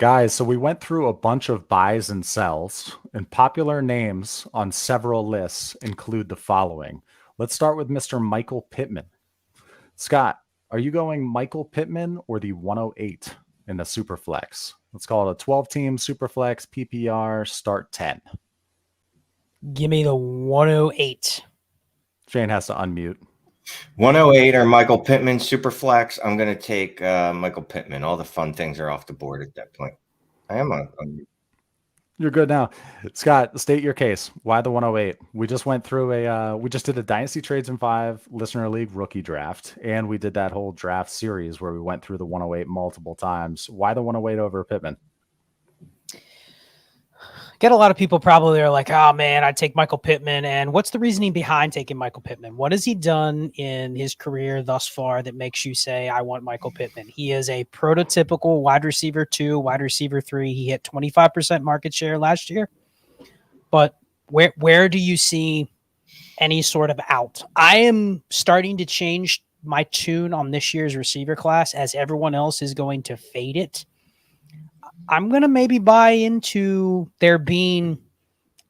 Guys, so we went through a bunch of buys and sells, and popular names on several lists include the following. Let's start with Mr. Michael Pittman. Scott, are you going Michael Pittman or the 108 in the Superflex? Let's call it a 12-team Superflex PPR start 10. Give me the 108. Shane has to unmute. 108 or Michael Pittman, Superflex. I'm going to take Michael Pittman. All the fun things are off the board at that point. I am on mute. You're good now. Scott, state your case. Why the 108? We just went through we just did a Dynasty Trades in 5 Listener League rookie draft, and we did that whole draft series where we went through the 108 multiple times. Why the 108 over Pittman? Get a lot of people probably are like, oh man, I'd take Michael Pittman. And what's the reasoning behind taking Michael Pittman? What has he done in his career thus far that makes you say, I want Michael Pittman? He is a prototypical wide receiver 2, wide receiver 3. He hit 25% market share last year. But where do you see any sort of out? I am starting to change my tune on this year's receiver class as everyone else is going to fade it. I'm going to maybe buy into there being,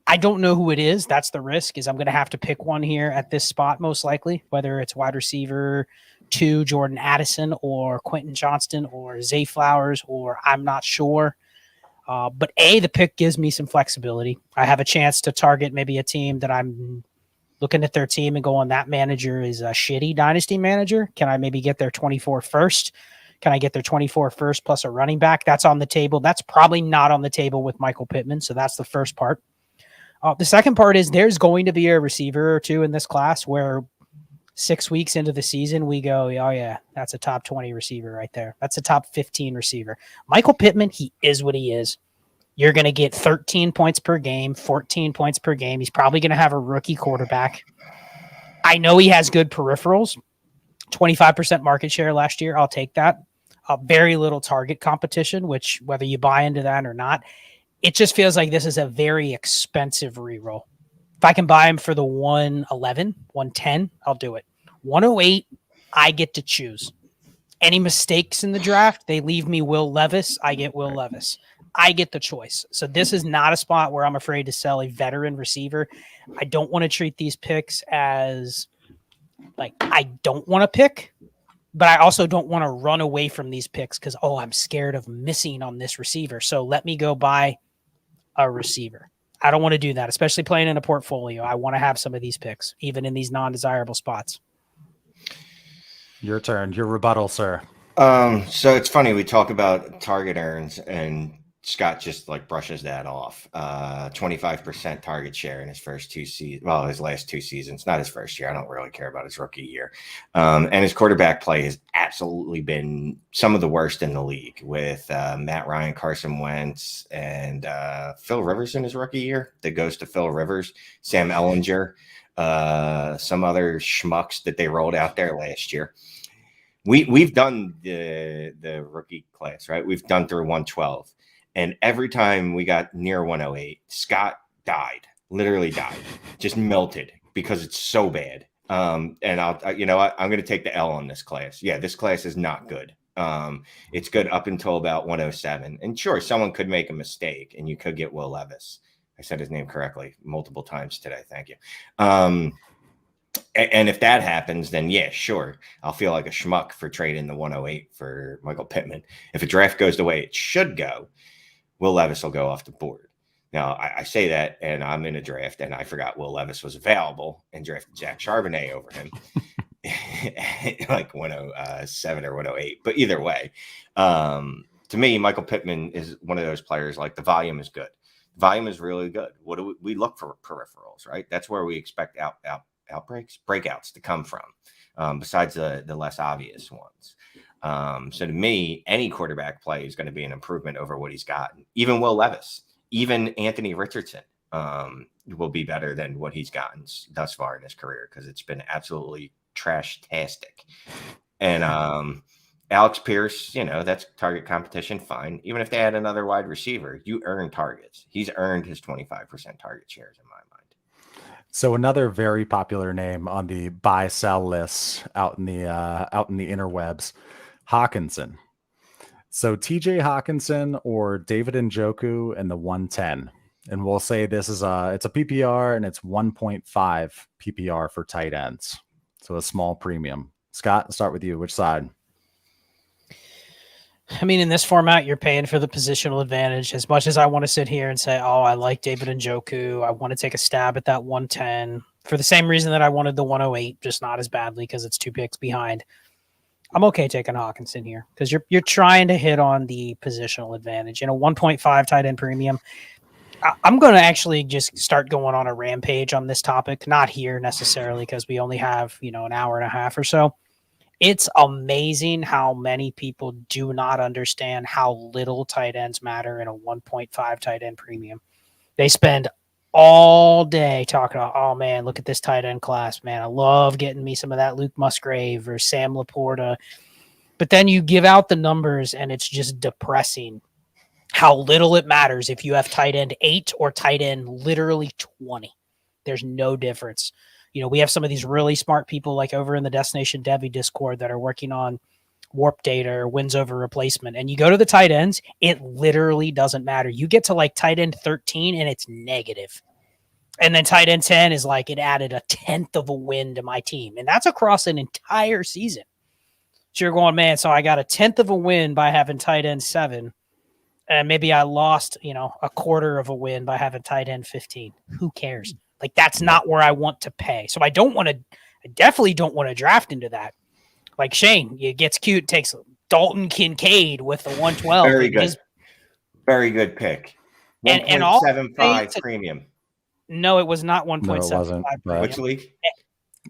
I don't know who it is. That's the risk, is I'm going to have to pick one here at this spot, most likely, whether it's wide receiver 2, Jordan Addison, or Quentin Johnston, or Zay Flowers, or I'm not sure. But the pick gives me some flexibility. I have a chance to target maybe a team that I'm looking at their team and going, that manager is a shitty dynasty manager. Can I maybe get their 24 first? Can I get their 24 first plus a running back? That's on the table. That's probably not on the table with Michael Pittman. So that's the first part. The second part is there's going to be a receiver or two in this class where 6 weeks into the season, we go, oh yeah, that's a top 20 receiver right there. That's a top 15 receiver. Michael Pittman, he is what he is. You're going to get 13 points per game, 14 points per game. He's probably going to have a rookie quarterback. I know he has good peripherals. 25% market share last year. I'll take that. Very little target competition, which whether you buy into that or not, it just feels like this is a very expensive reroll. If I can buy him for the 111, 110, I'll do it. 108, I get to choose. Any mistakes in the draft, they leave me Will Levis. I get Will Levis. I get the choice. So this is not a spot where I'm afraid to sell a veteran receiver. I don't want to treat these picks as like I don't want to pick. But I also don't want to run away from these picks because, I'm scared of missing on this receiver. So let me go buy a receiver. I don't want to do that, especially playing in a portfolio. I want to have some of these picks, even in these non-desirable spots. Your turn. Your rebuttal, sir. So it's funny. We talk about target earns, and Scott just brushes that off. 25% target share in his first 2 seasons. Well, his last 2 seasons, not his first year. I don't really care about his rookie year. And his quarterback play has absolutely been some of the worst in the league with Matt Ryan, Carson Wentz, and Phil Rivers in his rookie year. That goes to Phil Rivers, Sam Ellinger, some other schmucks that they rolled out there last year. We've done the rookie class, right? We've done through 112. And every time we got near 108, Scott died, literally died, just melted because it's so bad. And I'm going to take the L on this class. Yeah, this class is not good. It's good up until about 107. And sure, someone could make a mistake and you could get Will Levis. I said his name correctly multiple times today. Thank you. And if that happens, then yeah, sure. I'll feel like a schmuck for trading the 108 for Michael Pittman. If a draft goes the way it should go, Will Levis will go off the board. Now, I say that, and I'm in a draft, and I forgot Will Levis was available and drafted Zach Charbonnet over him, 107 or 108. But either way, to me, Michael Pittman is one of those players, the volume is good. The volume is really good. What do we look for? Peripherals, right? That's where we expect breakouts to come from, besides the less obvious ones. So to me, any quarterback play is going to be an improvement over what he's gotten. Even Will Levis, even Anthony Richardson will be better than what he's gotten thus far in his career because it's been absolutely trash-tastic. And Alex Pierce, that's target competition, fine. Even if they had another wide receiver, you earn targets. He's earned his 25% target shares in my mind. So another very popular name on the buy-sell lists out in the interwebs, Hawkinson. So TJ Hawkinson or David Njoku in the 110. And we'll say this is it's a PPR and it's 1.5 PPR for tight ends. So a small premium. Scott, start with you. Which side? I mean, in this format, you're paying for the positional advantage. As much as I want to sit here and say, oh, I like David Njoku, I want to take a stab at that 110 for the same reason that I wanted the 108, just not as badly because it's 2 picks behind. I'm okay taking Hawkinson here because you're trying to hit on the positional advantage. 1.5 tight end premium. I'm going to actually just start going on a rampage on this topic, not here necessarily because we only have, an hour and a half or so. It's amazing how many people do not understand how little tight ends matter in a 1.5 tight end premium. They spend all day talking about, oh man, look at this tight end class, man. I love getting me some of that Luke Musgrave or Sam Laporta. But then you give out the numbers and it's just depressing how little it matters if you have tight end 8 or tight end literally 20. There's no difference. We have some of these really smart people like over in the Destination Devy Discord that are working on warp data or wins over replacement. And you go to the tight ends, it literally doesn't matter. You get to like tight end 13 and it's negative. And then tight end 10 is like it added a 10th of a win to my team. And that's across an entire season. So you're going, man, so I got a 10th of a win by having tight end 7. And maybe I lost, a quarter of a win by having tight end 15. Who cares? Like, that's not where I want to pay. So I definitely don't want to draft into that. Like Shane, it gets cute, takes Dalton Kincaid with the 112. Very good. Very good pick. 1.75 premium. No, it was not 1.75. No, it wasn't. Which league?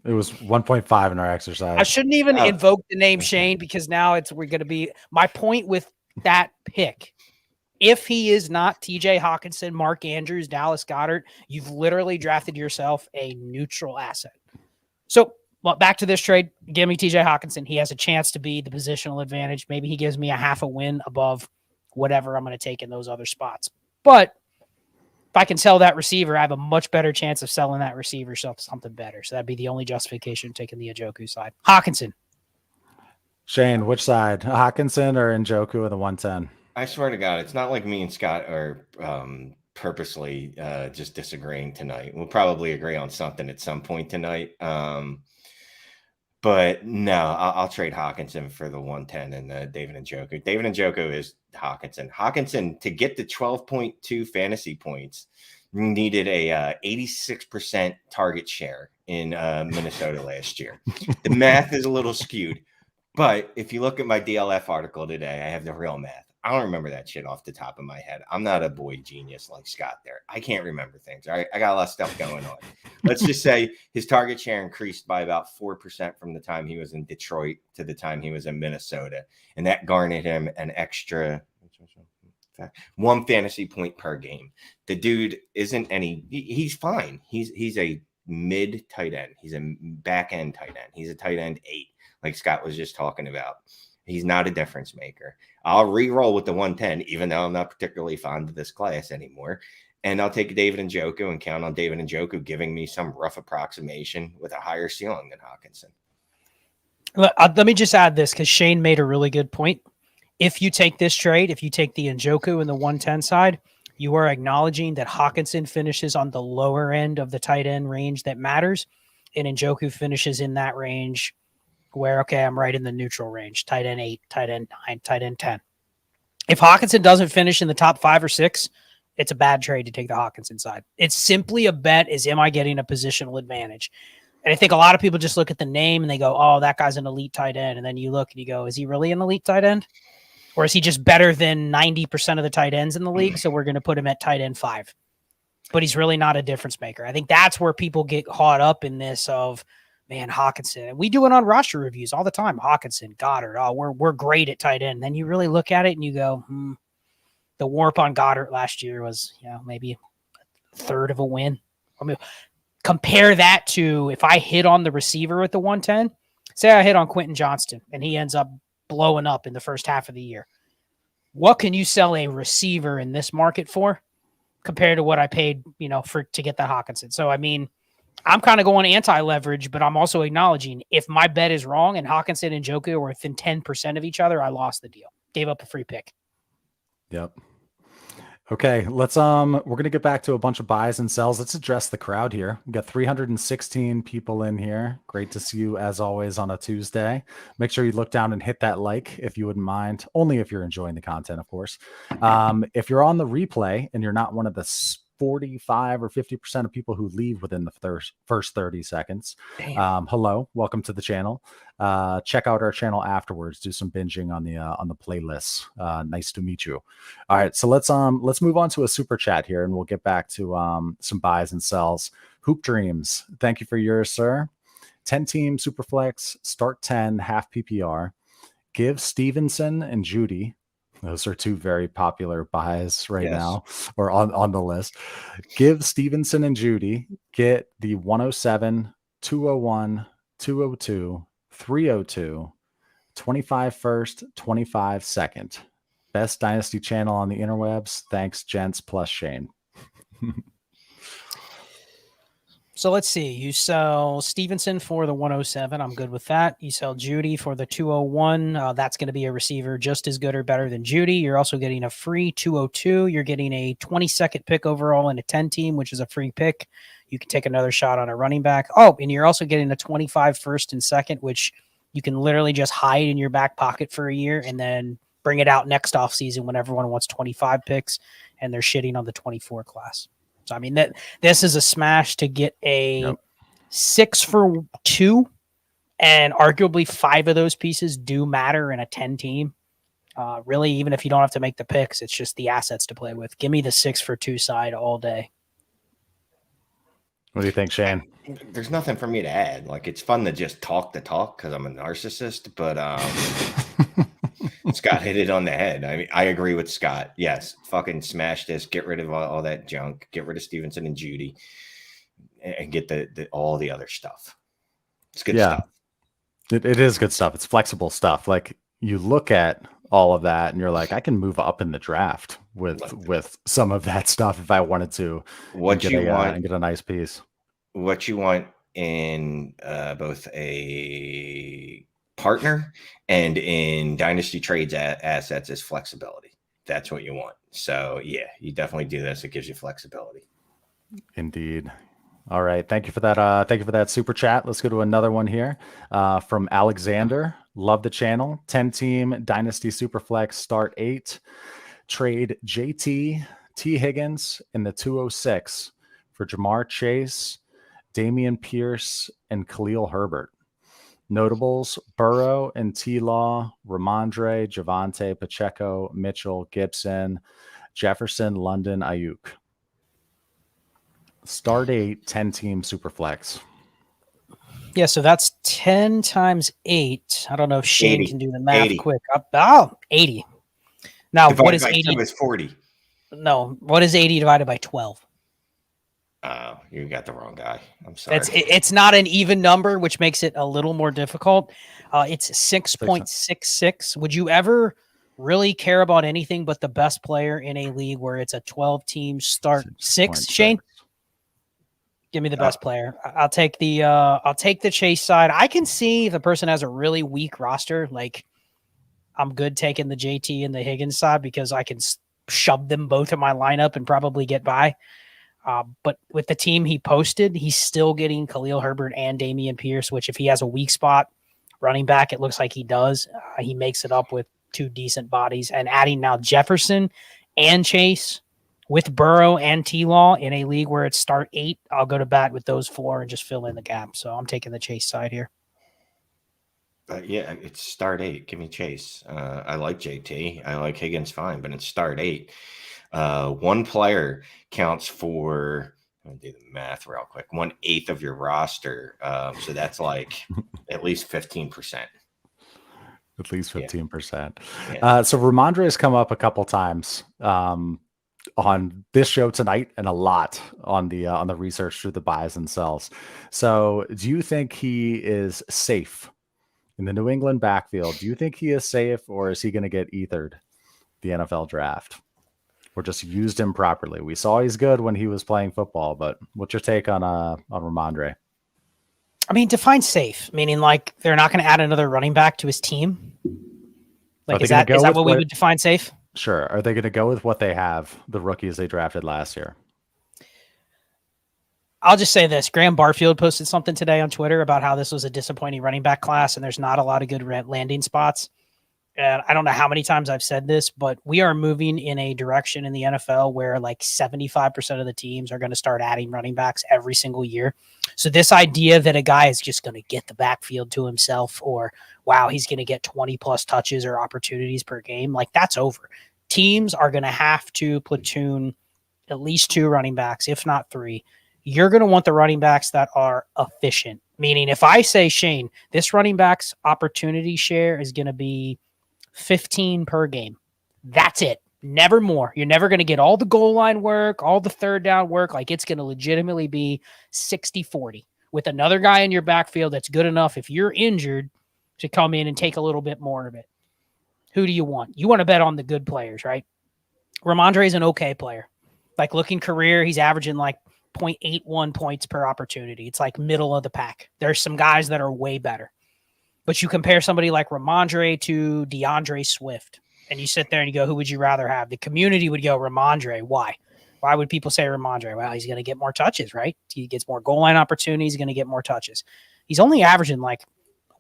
It was 1.5 in our exercise. I shouldn't even invoke the name Shane because now we're going to be my point with that pick. If he is not TJ Hawkinson, Mark Andrews, Dallas Goedert, you've literally drafted yourself a neutral asset. So back to this trade, give me TJ Hawkinson. He has a chance to be the positional advantage. Maybe he gives me a half a win above whatever I'm going to take in those other spots. But if I can sell that receiver, I have a much better chance of selling that receiver something better. So that'd be the only justification taking the Njoku side. Hawkinson. Shane, which side? Hawkinson or Njoku in the 110? I swear to God, it's not like me and Scott are purposely just disagreeing tonight. We'll probably agree on something at some point tonight. But no, I'll trade Hawkinson for the 110 and David Njoku. David Njoku is Hawkinson. Hawkinson, to get the 12.2 fantasy points, needed a 86% target share in Minnesota last year. The math is a little skewed. But if you look at my DLF article today, I have the real math. I don't remember that shit off the top of my head. I'm not a boy genius like Scott there. I can't remember things. All right. I got a lot of stuff going on. Let's just say his target share increased by about 4% from the time he was in Detroit to the time he was in Minnesota. And that garnered him an extra 1 fantasy point per game. The dude isn't he's fine. He's a mid tight end. He's a back end tight end. He's a tight end 8, like Scott was just talking about. He's not a difference maker. I'll re-roll with the 110, even though I'm not particularly fond of this class anymore. And I'll take David Njoku and count on David Njoku giving me some rough approximation with a higher ceiling than Hawkinson. Let me just add this because Shane made a really good point. If you take this trade, if you take the Njoku and the 110 side, you are acknowledging that Hawkinson finishes on the lower end of the tight end range that matters, and Njoku finishes in that range where, okay, I'm right in the neutral range, tight end 8, tight end 9, tight end 10. If Hawkinson doesn't finish in the top 5 or 6, it's a bad trade to take the Hawkinson side. It's simply a bet is, am I getting a positional advantage? And I think a lot of people just look at the name and they go, oh, that guy's an elite tight end. And then you look and you go, is he really an elite tight end? Or is he just better than 90% of the tight ends in the league? So we're going to put him at tight end 5. But he's really not a difference maker. I think that's where people get caught up in this of, man, Hawkinson. And we do it on roster reviews all the time. Hawkinson, Goedert. Oh, we're great at tight end. Then you really look at it and you go, the warp on Goedert last year was, maybe a third of a win. I mean, compare that to if I hit on the receiver at the 110, say I hit on Quentin Johnston and he ends up blowing up in the first half of the year. What can you sell a receiver in this market for compared to what I paid, to get that Hawkinson? So, I mean, I'm kind of going anti-leverage, but I'm also acknowledging if my bet is wrong and Hawkinson and Njoku are within 10% of each other, I lost the deal. gave up a free pick. Yep. Okay, let's we're gonna get back to a bunch of buys and sells. Let's address the crowd here. We got 316 people in here. Great to see you as always on a Tuesday. Make sure you look down and hit that like if you wouldn't mind. Only if you're enjoying the content, of course. If you're on the replay and you're not one of the 45 or 50% of people who leave within the first 30 seconds, hello, welcome to the channel. Check out our channel afterwards. Do some binging on the playlists. Nice to meet you. All right, so let's move on to a super chat here, and we'll get back to some buys and sells. Hoop Dreams, thank you for yours, sir. 10-team Superflex, start 10, half PPR. Give Stevenson and Judy. Those are two very popular buys right now, or on the list. Give Stevenson and Judy. Get the 107, 201, 202, 302, 25 first, 25 second. Best Dynasty channel on the interwebs. Thanks, gents, plus Shane. So let's see. You sell Stevenson for the 107. I'm good with that. You sell Judy for the 201. That's going to be a receiver just as good or better than Judy. You're also getting a free 202. You're getting a 22nd pick overall in a 10 team, which is a free pick. You can take another shot on a running back. Oh, and you're also getting a 25 first and second, which you can literally just hide in your back pocket for a year and then bring it out next offseason when everyone wants 25 picks and they're shitting on the 24 class. So, I mean, this is a smash to get a 6 for 2, and arguably 5 of those pieces do matter in a 10 team. Really, even if you don't have to make the picks, it's just the assets to play with. Give me the 6 for 2 side all day. What do you think, Shane? There's nothing for me to add. Like, it's fun to just talk the talk because I'm a narcissist, but Scott hit it on the head. I mean, I agree with Scott. Yes, fucking smash this. Get rid of all that junk. Get rid of Stevenson and Judy, and get the all the other stuff. It's good stuff. It is good stuff. It's flexible stuff. Like, you look at all of that and you're like, I can move up in the draft with some of that stuff if I wanted to. What you want and get a nice piece. What you want in both a partner and in Dynasty Trades assets is flexibility. That's what you want. So yeah, you definitely do this. It gives you flexibility. Indeed. All right. Thank you for that. Thank you for that super chat. Let's go to another one here from Alexander. Love the channel. 10-team Dynasty Superflex start 8. Trade JT, T. Higgins in the 206 for Jamar Chase, Damian Pierce, and Khalil Herbert. Notables: Burrow and T-Law, Rhamondre, Javonte, Pacheco, Mitchell, Gibson, Jefferson, London, Ayuk. Start 8, 10-team Superflex. Yeah, so that's 10 times 8. I don't know if Shane 80. can do the math 80. quick. 80. Now, Divided what is by 80? 2 is 40. No, what is 80 divided by 12? Oh, you got the wrong guy. I'm sorry. It's not an even number, which makes it a little more difficult. It's 6.66. Would you ever really care about anything but the best player in a league where it's a 12-team start 6? Shane, give me the best player. I'll take the Chase side. I can see if the person has a really weak roster. Like, I'm good taking the JT and the Higgins side because I can shove them both in my lineup and probably get by. But with the team he posted, he's still getting Khalil Herbert and Damian Pierce, which if he has a weak spot running back, it looks like he does. He makes it up with 2 decent bodies, and adding now Jefferson and Chase with Burrow and T-Law in a league where it's start 8. I'll go to bat with those 4 and just fill in the gap. So I'm taking the Chase side here. Yeah, it's start 8. Give me Chase. I like JT. I like Higgins fine, but it's start 8. One player counts for, I'm going to do the math real quick, 1/8 of your roster. So that's like at least 15%. At least 15%. Yeah. So Rhamondre has come up a couple times on this show tonight, and a lot on the research through the buys and sells. So do you think he is safe in the New England backfield? Do you think he is safe, or is he going to get ethered the NFL draft? Or just used him properly? We saw he's good when he was playing football, but what's your take on Rhamondre? I mean, define safe, meaning like they're not going to add another running back to his team. Like, is that what we would define safe? Sure. Are they going to go with what they have, the rookies they drafted last year? I'll just say this. Graham Barfield posted something today on Twitter about how this was a disappointing running back class and there's not a lot of good landing spots. And I don't know how many times I've said this, but we are moving in a direction in the NFL where like 75% of the teams are going to start adding running backs every single year. So this idea that a guy is just going to get the backfield to himself, or wow, he's going to get 20 plus touches or opportunities per game, like that's over. Teams are going to have to platoon at least 2 running backs, if not 3. You're going to want the running backs that are efficient. Meaning if I say, Shane, this running back's opportunity share is going to be 15 per game. That's it. Never more. You're never going to get all the goal line work, all the third down work. Like it's going to legitimately be 60-40 with another guy in your backfield that's good enough if you're injured to come in and take a little bit more of it. Who do you want? You want to bet on the good players, right? Rhamondre is an okay player. Like looking career, he's averaging like 0.81 points per opportunity. It's like middle of the pack. There's some guys that are way better. But you compare somebody like Rhamondre to DeAndre Swift, and you sit there and you go, who would you rather have? The community would go Rhamondre. Why? Why would people say Rhamondre? Well, he's going to get more touches, right? He gets more goal line opportunities. He's going to get more touches. He's only averaging like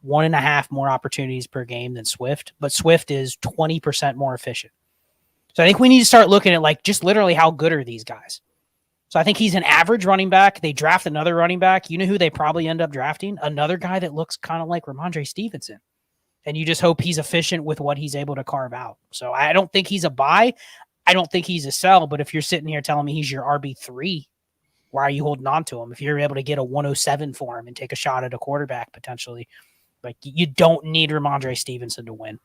1.5 more opportunities per game than Swift, but Swift is 20% more efficient. So I think we need to start looking at like just literally how good are these guys? So I think he's an average running back. They draft another running back. You know who they probably end up drafting? Another guy that looks kind of like Rhamondre Stevenson. And you just hope he's efficient with what he's able to carve out. So I don't think he's a buy. I don't think he's a sell. But if you're sitting here telling me he's your RB3, why are you holding on to him? If you're able to get a 107 for him and take a shot at a quarterback potentially, like you don't need Rhamondre Stevenson to win.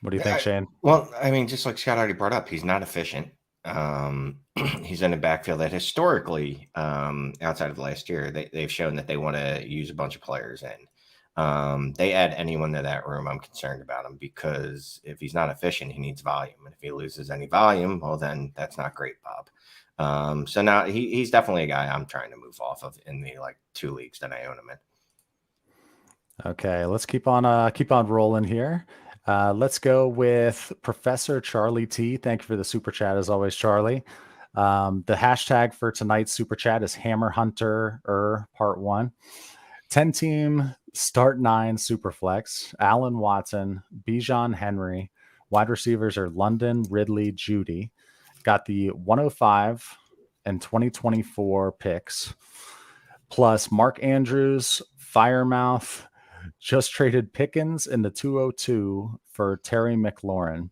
What do you think, Shane? Well, I mean, just like Scott already brought up, he's not efficient. He's in a backfield that historically, outside of last year, they've shown that they want to use a bunch of players in. They add anyone to that room, I'm concerned about him because if he's not efficient, he needs volume. And if he loses any volume, well, then that's not great, Bob. So now he's definitely a guy I'm trying to move off of in the like 2 leagues that I own him in. Okay, let's keep on rolling here. Let's go with Professor Charlie T. Thank you for the super chat as always, Charlie. The hashtag for tonight's super chat is Hammer Hunter Part 1. 10-team start 9 Superflex. Allen Watson, Bijan Henry. Wide receivers are London, Ridley, Judy. Got the 105 and 2024 picks. Plus Mark Andrews, Firemouth. Just traded Pickens in the 202 for Terry McLaurin.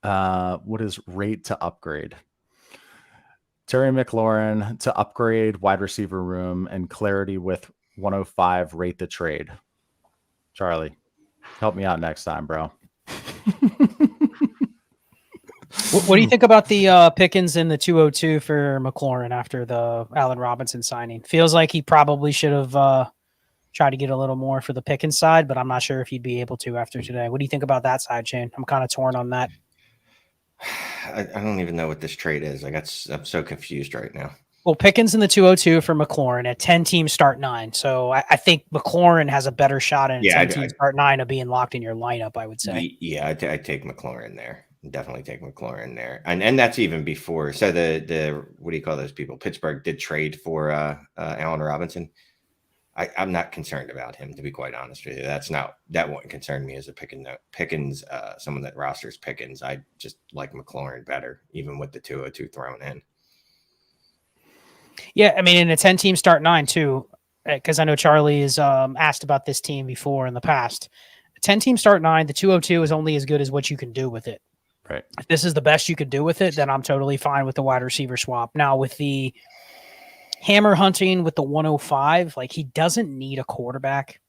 What is rate to upgrade? Terry McLaurin to upgrade wide receiver room and clarity with 105 rate the trade. Charlie, help me out next time, bro. What do you think about the Pickens in the 202 for McLaurin after the Allen Robinson signing? Feels like he probably should have try to get a little more for the Pickens side, but I'm not sure if you'd be able to after today. What do you think about that side, Shane? I'm kind of torn on that. I don't even know what this trade is. I'm so confused right now. Well, Pickens in the 202 for McLaurin at 10 teams start 9. So I think McLaurin has a better shot in 10 teams start 9 of being locked in your lineup, I would say. Yeah, I take McLaurin there. Definitely take McLaurin there. And that's even before. So the what do you call those people? Pittsburgh did trade for Allen Robinson. I'm not concerned about him, to be quite honest with you. That wouldn't concern me as a Pickens, someone that rosters Pickens. I just like McLaurin better, even with the 202 thrown in. Yeah, I mean, in a 10-team start 9 too, because I know Charlie has asked about this team before in the past. A 10-team start 9, the 202 is only as good as what you can do with it. Right. If this is the best you could do with it, then I'm totally fine with the wide receiver swap. Now with the hammer hunting with the 105, like he doesn't need a quarterback.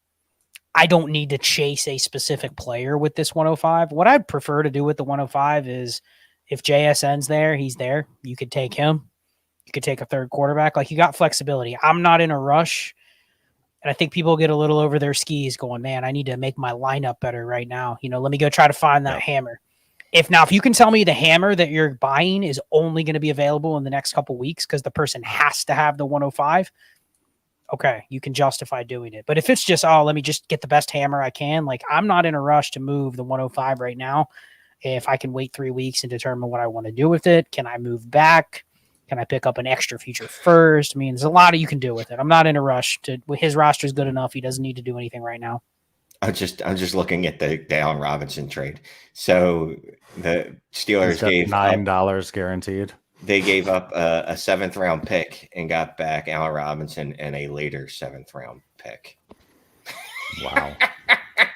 I don't need to chase a specific player with this 105. What I'd prefer to do with the 105 is if JSN's there, he's there. You could take him. You could take a third quarterback. Like you got flexibility. I'm not in a rush. And I think people get a little over their skis going, man, I need to make my lineup better right now. Let me go try to find that hammer. If you can tell me the hammer that you're buying is only going to be available in the next couple weeks because the person has to have the 105, okay, you can justify doing it. But if it's just, oh, let me just get the best hammer I can, like I'm not in a rush to move the 105 right now. If I can wait 3 weeks and determine what I want to do with it, can I move back? Can I pick up an extra feature first? I mean, there's a lot you can do with it. I'm not in a rush to. His roster is good enough. He doesn't need to do anything right now. I'm just looking at the Allen Robinson trade. So the Steelers gave $9 guaranteed. They gave up a 7th round pick and got back Allen Robinson and a later 7th round pick. Wow.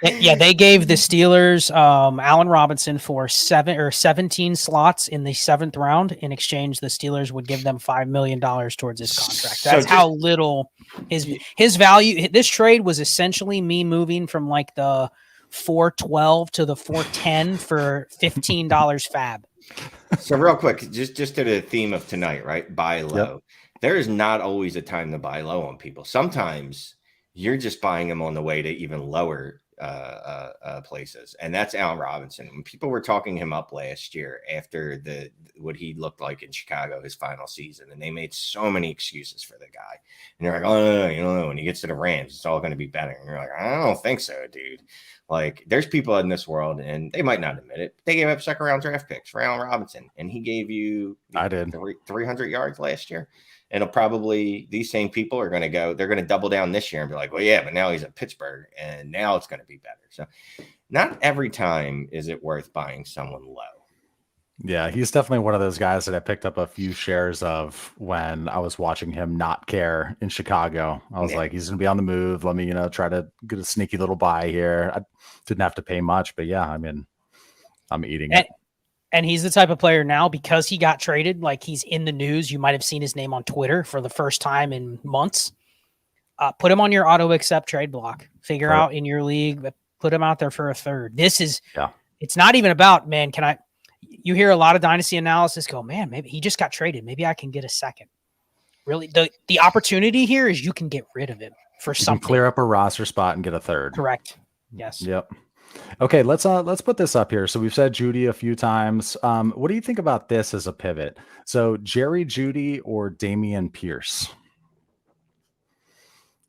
Yeah, they gave the Steelers Allen Robinson for 17 slots in the 7th round. In exchange, the Steelers would give them $5 million towards his contract. That's how little his value. This trade was essentially me moving from like the 412 to the 410 for $15 fab. So real quick, just to the theme of tonight, right? Buy low. Yep. There is not always a time to buy low on people. Sometimes you're just buying them on the way to even lower places, and that's Allen Robinson. When people were talking him up last year after what he looked like in Chicago, his final season, and they made so many excuses for the guy, and they're like, oh no, you know, when he gets to the Rams, it's all going to be better. And you're like, I don't think so, dude. Like, there's people in this world, and they might not admit it, but they gave up 2nd round draft picks for Allen Robinson, and he gave you 300 yards last year. And it'll probably, these same people are going to go, they're going to double down this year and be like, well, yeah, but now he's at Pittsburgh and now it's going to be better. So not every time is it worth buying someone low. Yeah, he's definitely one of those guys that I picked up a few shares of when I was watching him not care in Chicago. I was like, he's going to be on the move. Let me, try to get a sneaky little buy here. I didn't have to pay much, but yeah, I mean, I'm eating it. And he's the type of player now, because he got traded, like he's in the news. You might have seen his name on Twitter for the first time in months. Put him on your auto accept trade block. Figure out in your league, put him out there for a 3rd. This is, it's not even about, man, you hear a lot of dynasty analysis go, man, maybe he just got traded. Maybe I can get a 2nd. Really, the opportunity here is you can get rid of him for something. Clear up a roster spot and get a 3rd. Correct. Yes. Yep. Okay, let's put this up here. So we've said Judy a few times. What do you think about this as a pivot? So Jerry Judy or Dameon Pierce?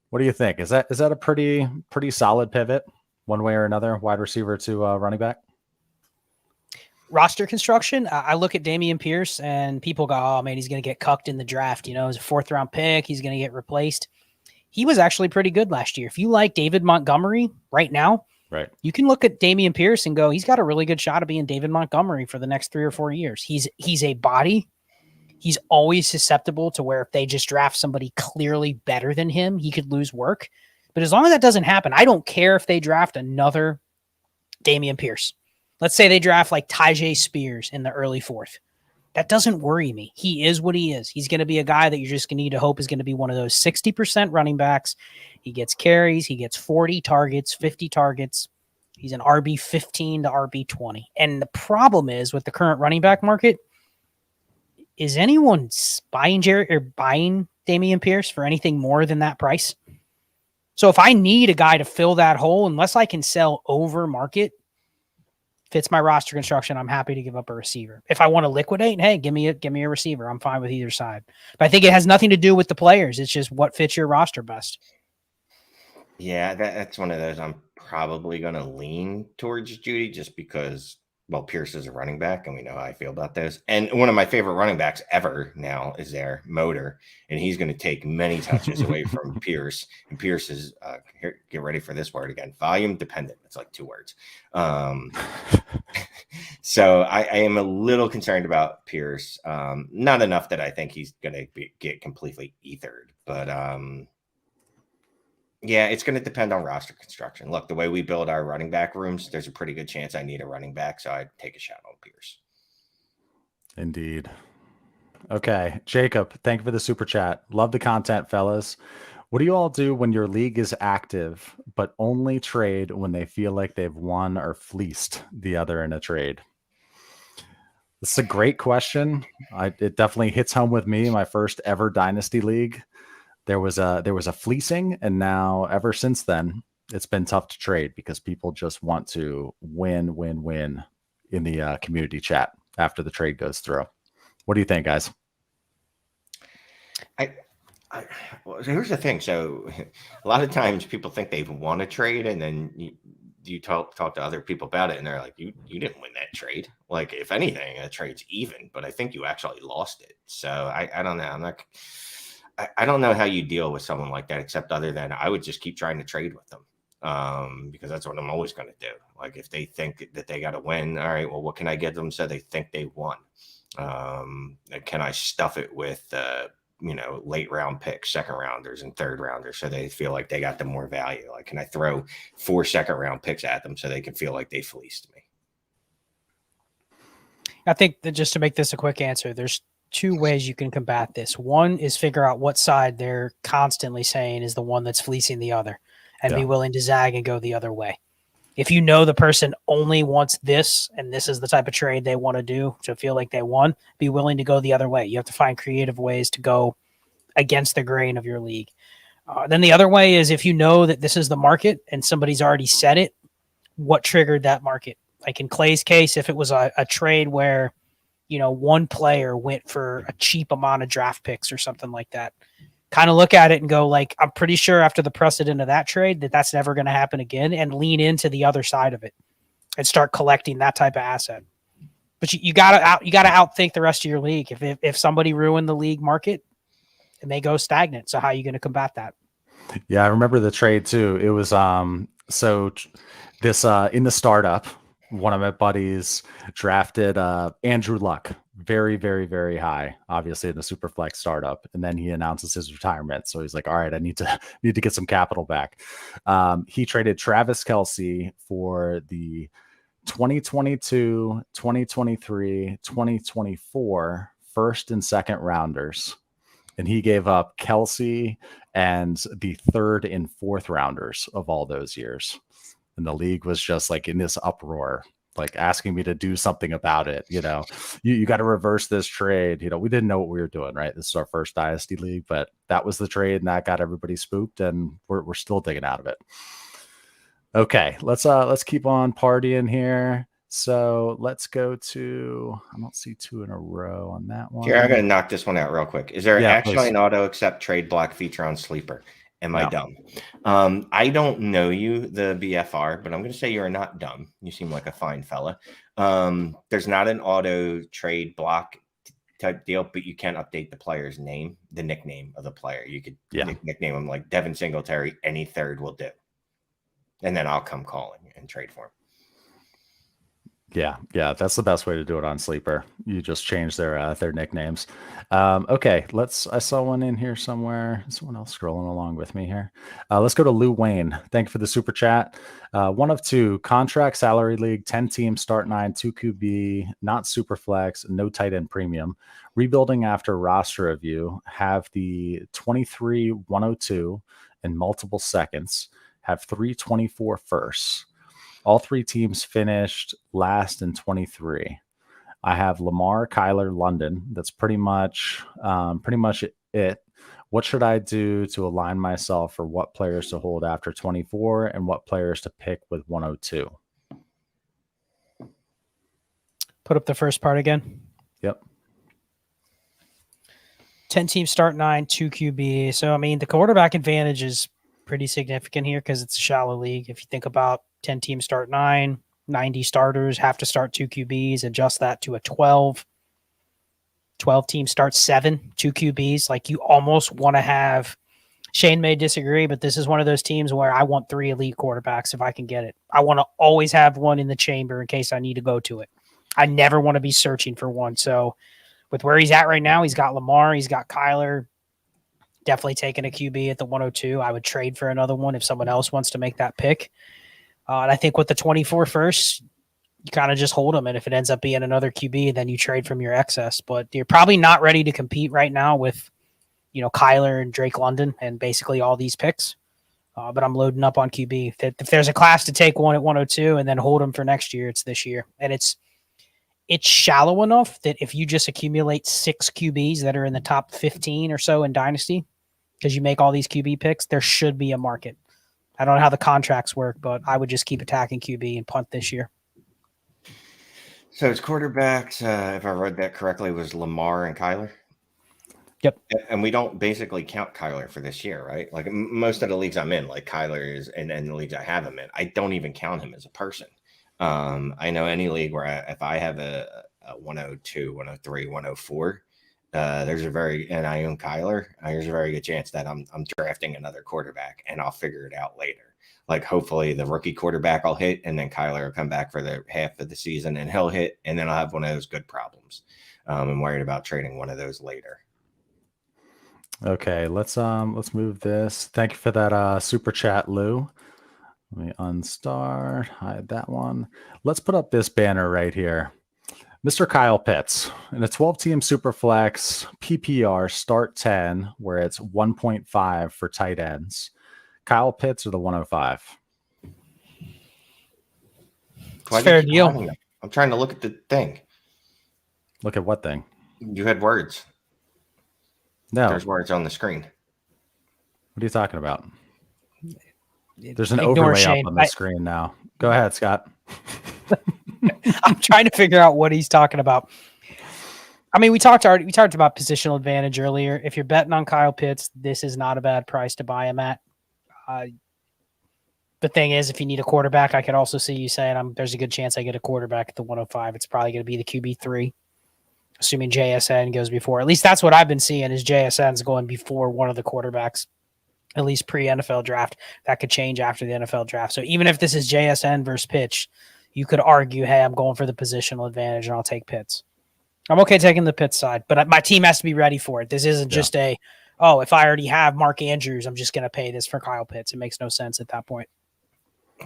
What do you think? Is that a pretty solid pivot, one way or another, wide receiver to running back? Roster construction, I look at Dameon Pierce and people go, oh man, he's going to get cucked in the draft. He's a 4th round pick. He's going to get replaced. He was actually pretty good last year. If you like David Montgomery right now, right, you can look at Dameon Pierce and go, he's got a really good shot of being David Montgomery for the next 3 or 4 years. He's a body. He's always susceptible to where if they just draft somebody clearly better than him, he could lose work. But as long as that doesn't happen, I don't care if they draft another Dameon Pierce. Let's say they draft like Tyjae Spears in the early 4th. That doesn't worry me. He is what he is. He's going to be a guy that you're just going to need to hope is going to be one of those 60% running backs. He gets carries. He gets 40 targets, 50 targets. He's an RB 15 to RB 20. And the problem is with the current running back market, is anyone buying Dameon Pierce for anything more than that price? So if I need a guy to fill that hole, unless I can sell over market, fits my roster construction, I'm happy to give up a receiver. If I want to liquidate, hey, give me a receiver. I'm fine with either side. But I think it has nothing to do with the players. It's just what fits your roster best. Yeah, that's one of those I'm probably going to lean towards Judy just because, well, Pierce is a running back, and we know how I feel about those. And one of my favorite running backs ever now is their Motor, and he's going to take many touches away from Pierce. And Pierce is, get ready for this word again, volume dependent. It's like 2 words. So I am a little concerned about Pierce. Not enough that I think he's going to get completely ethered, but yeah, it's going to depend on roster construction. Look, the way we build our running back rooms, there's a pretty good chance I need a running back, so I'd take a shot on Pierce. Indeed. Okay, Jacob, thank you for the super chat. Love the content, fellas. What do you all do when your league is active, but only trade when they feel like they've won or fleeced the other in a trade? This is a great question. It definitely hits home with me. My first ever Dynasty league. There was a fleecing, and now ever since then, it's been tough to trade because people just want to win in the community chat after the trade goes through. What do you think, guys? Well, here's the thing. So a lot of times people think they want to trade, and then you talk to other people about it, and they're like, you didn't win that trade. Like, if anything, a trade's even, but I think you actually lost it. So I don't know. I don't know how you deal with someone like that, except other than I would just keep trying to trade with them. Because that's what I'm always going to do. Like, if they think that they got to win, all right, well, what can I get them so they think they won? Can I stuff it with, late round picks, second rounders and third rounders, so they feel like they got the more value? Like, can I throw 4 second round picks at them so they can feel like they fleeced me? I think that, just to make this a quick answer, there's 2 ways you can combat this. One is figure out what side they're constantly saying is the one that's fleecing the other, and be willing to zag and go the other way. If you know the person only wants this, and this is the type of trade they want to do to feel like they won, be willing to go the other way. You have to find creative ways to go against the grain of your league. Then the other way is, if you know that this is the market and somebody's already said it, what triggered that market? Like in Clay's case, if it was a trade where, one player went for a cheap amount of draft picks or something like that, kind of look at it and go, like, I'm pretty sure after the precedent of that trade that's never going to happen again, and lean into the other side of it and start collecting that type of asset. But you gotta outthink the rest of your league. If somebody ruined the league market, it may go stagnant. So how are you going to combat that? Yeah, I remember the trade too. It was this in the startup, one of my buddies drafted Andrew Luck very, very, very high, obviously in the Superflex startup, and then he announces his retirement. So he's like, all right, I need to get some capital back. He traded Travis Kelce for the 2022, 2023, 2024 first and second rounders. And he gave up Kelce and the third and fourth rounders of all those years. And the league was just like in this uproar, like asking me to do something about it. You got to reverse this trade. We didn't know what we were doing, right? This is our first Dynasty league, but that was the trade, and that got everybody spooked, and we're still digging out of it. Okay, let's keep on partying here. So let's go to, I don't see 2 in a row on that one. Here, I'm going to knock this one out real quick. Is there actually please. an auto accept trade block feature on Sleeper? Am I dumb? I don't know you, the BFR, but I'm going to say you're not dumb. You seem like a fine fella. There's not an auto trade block type deal, but you can update the player's name, the nickname of the player. You could nickname him like Devin Singletary. Any third will do. And then I'll come calling and trade for him. Yeah, that's the best way to do it on Sleeper. You just change their nicknames. Okay, I saw one in here somewhere. Someone else scrolling along with me here. Let's go to Lou Wayne. Thank you for the super chat. 1 of 2 contract salary league, 10 teams, start 9, 2 QB, not super flex, no tight end premium. Rebuilding after roster review. Have the 23 102 and multiple seconds. Have 324 firsts. All 3 teams finished last in 23. I have Lamar, Kyler, London. That's pretty much it. What should I do to align myself for what players to hold after 24 and what players to pick with 102? Put up the first part again. Yep. 10 teams, start 9, 2 QB. So, the quarterback advantage is pretty significant here because it's a shallow league. If you think about 10 teams, start 9, 90 starters have to start 2 QBs, adjust that to a 12 teams, start 7, 2 QBs. Like, you almost want to have, Shane may disagree, but this is one of those teams where I want 3 elite quarterbacks if I can get it. I want to always have one in the chamber in case I need to go to it. I never want to be searching for one. So with where he's at right now, he's got Lamar, he's got Kyler. Definitely taking a QB at the 102. I would trade for another one if someone else wants to make that pick. And I think with the 24 first, you kind of just hold them. And if it ends up being another QB, then you trade from your excess. But you're probably not ready to compete right now with, Kyler and Drake London and basically all these picks. But I'm loading up on QB. If there's a class to take one at 102 and then hold them for next year, it's this year. And it's shallow enough that if you just accumulate 6 QBs that are in the top 15 or so in Dynasty, because you make all these QB picks, there should be a market. I don't know how the contracts work, but I would just keep attacking QB and punt this year. So his quarterbacks, if I read that correctly, was Lamar and Kyler? Yep. And we don't basically count Kyler for this year, right? Like most of the leagues I'm in, like Kyler is, and the leagues I have him in, I don't even count him as a person. I know any league where if I have a 102, 103, 104, there's a very, and I own Kyler, there's a very good chance that I'm drafting another quarterback and I'll figure it out later. Like hopefully the rookie quarterback I'll hit, and then Kyler will come back for the half of the season and he'll hit, and then I'll have one of those good problems. I'm worried about trading one of those later. Okay, let's move this. Thank you for that super chat, Lou. Let me unstart, hide that one. Let's put up this banner right here. Mr. Kyle Pitts in a 12-team Superflex PPR start 10, where it's 1.5 for tight ends. Kyle Pitts or the 105? It's fair deal. I'm trying to look at the thing. Look at what thing? You had words. No. There's words on the screen. What are you talking about? There's an Ignore overlay Shane. up on the screen now. Go ahead, Scott. I'm trying to figure out what he's talking about. I mean, we talked about positional advantage earlier. If you're betting on Kyle Pitts, this is not a bad price to buy him at. The thing is, if you need a quarterback, I could also see you saying there's a good chance I get a quarterback at the 105. It's probably going to be the QB3, assuming JSN goes before. At least that's what I've been seeing is JSN's going before one of the quarterbacks, at least pre-NFL draft. That could change after the NFL draft. So even if this is JSN versus Pitch, you could argue, hey, I'm going for the positional advantage and I'll take Pitts. I'm okay taking the Pitts side, but my team has to be ready for it. This isn't just if I already have Mark Andrews, I'm just going to pay this for Kyle Pitts. It makes no sense at that point.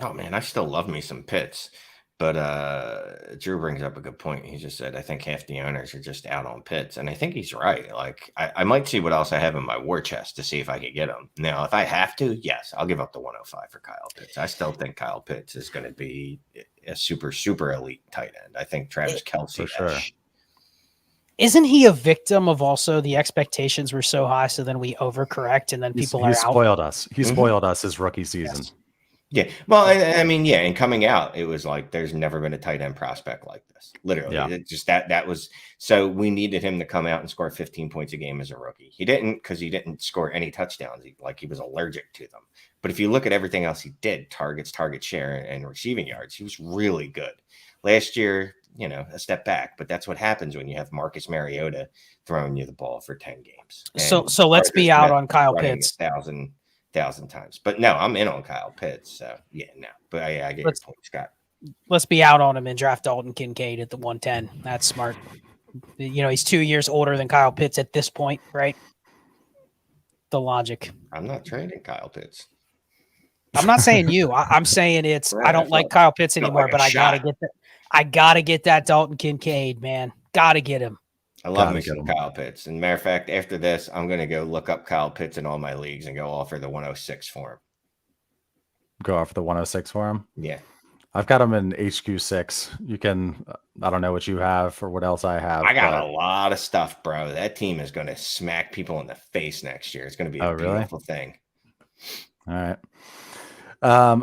Oh, man, I still love me some Pitts. But Drew brings up a good point. He just said, I think half the owners are just out on Pitts. And I think he's right. Like, I might see what else I have in my war chest to see if I can get him. Now, if I have to, yes, I'll give up the 105 for Kyle Pitts. I still think Kyle Pitts is going to be a super, super elite tight end. I think Travis Kelce. For sure. Isn't he a victim of also the expectations were so high, so then we overcorrect and then people he spoiled us. He spoiled us his rookie season. Yes. Yeah. Well, I mean, yeah. And coming out, it was like, there's never been a tight end prospect like this. Literally. Yeah. It just that was, so we needed him to come out and score 15 points a game as a rookie. He didn't, because he didn't score any touchdowns. He was allergic to them. But if you look at everything else he did, targets, target share, and receiving yards, he was really good. Last year, a step back, but that's what happens when you have Marcus Mariota throwing you the ball for 10 games. And so let's be out on Kyle Pitts. 1,000 times. But no, I'm in on Kyle Pitts. So yeah, no. But I get your point, Scott. Let's be out on him and draft Dalton Kincaid at the 110. That's smart. He's 2 years older than Kyle Pitts at this point, right? The logic. I'm not trading Kyle Pitts. I'm not saying you. I'm saying I don't like Kyle Pitts anymore, but I gotta get that. I gotta get that Dalton Kincaid, man. Gotta get him. I love me some Kyle Pitts. And matter of fact, after this, I'm going to go look up Kyle Pitts in all my leagues and go offer the 106 for him. Go offer the 106 for him? Yeah. I've got him in HQ6. You can, I don't know what you have or what else I have. I got a lot of stuff, bro. That team is going to smack people in the face next year. It's going to be a beautiful thing. All right.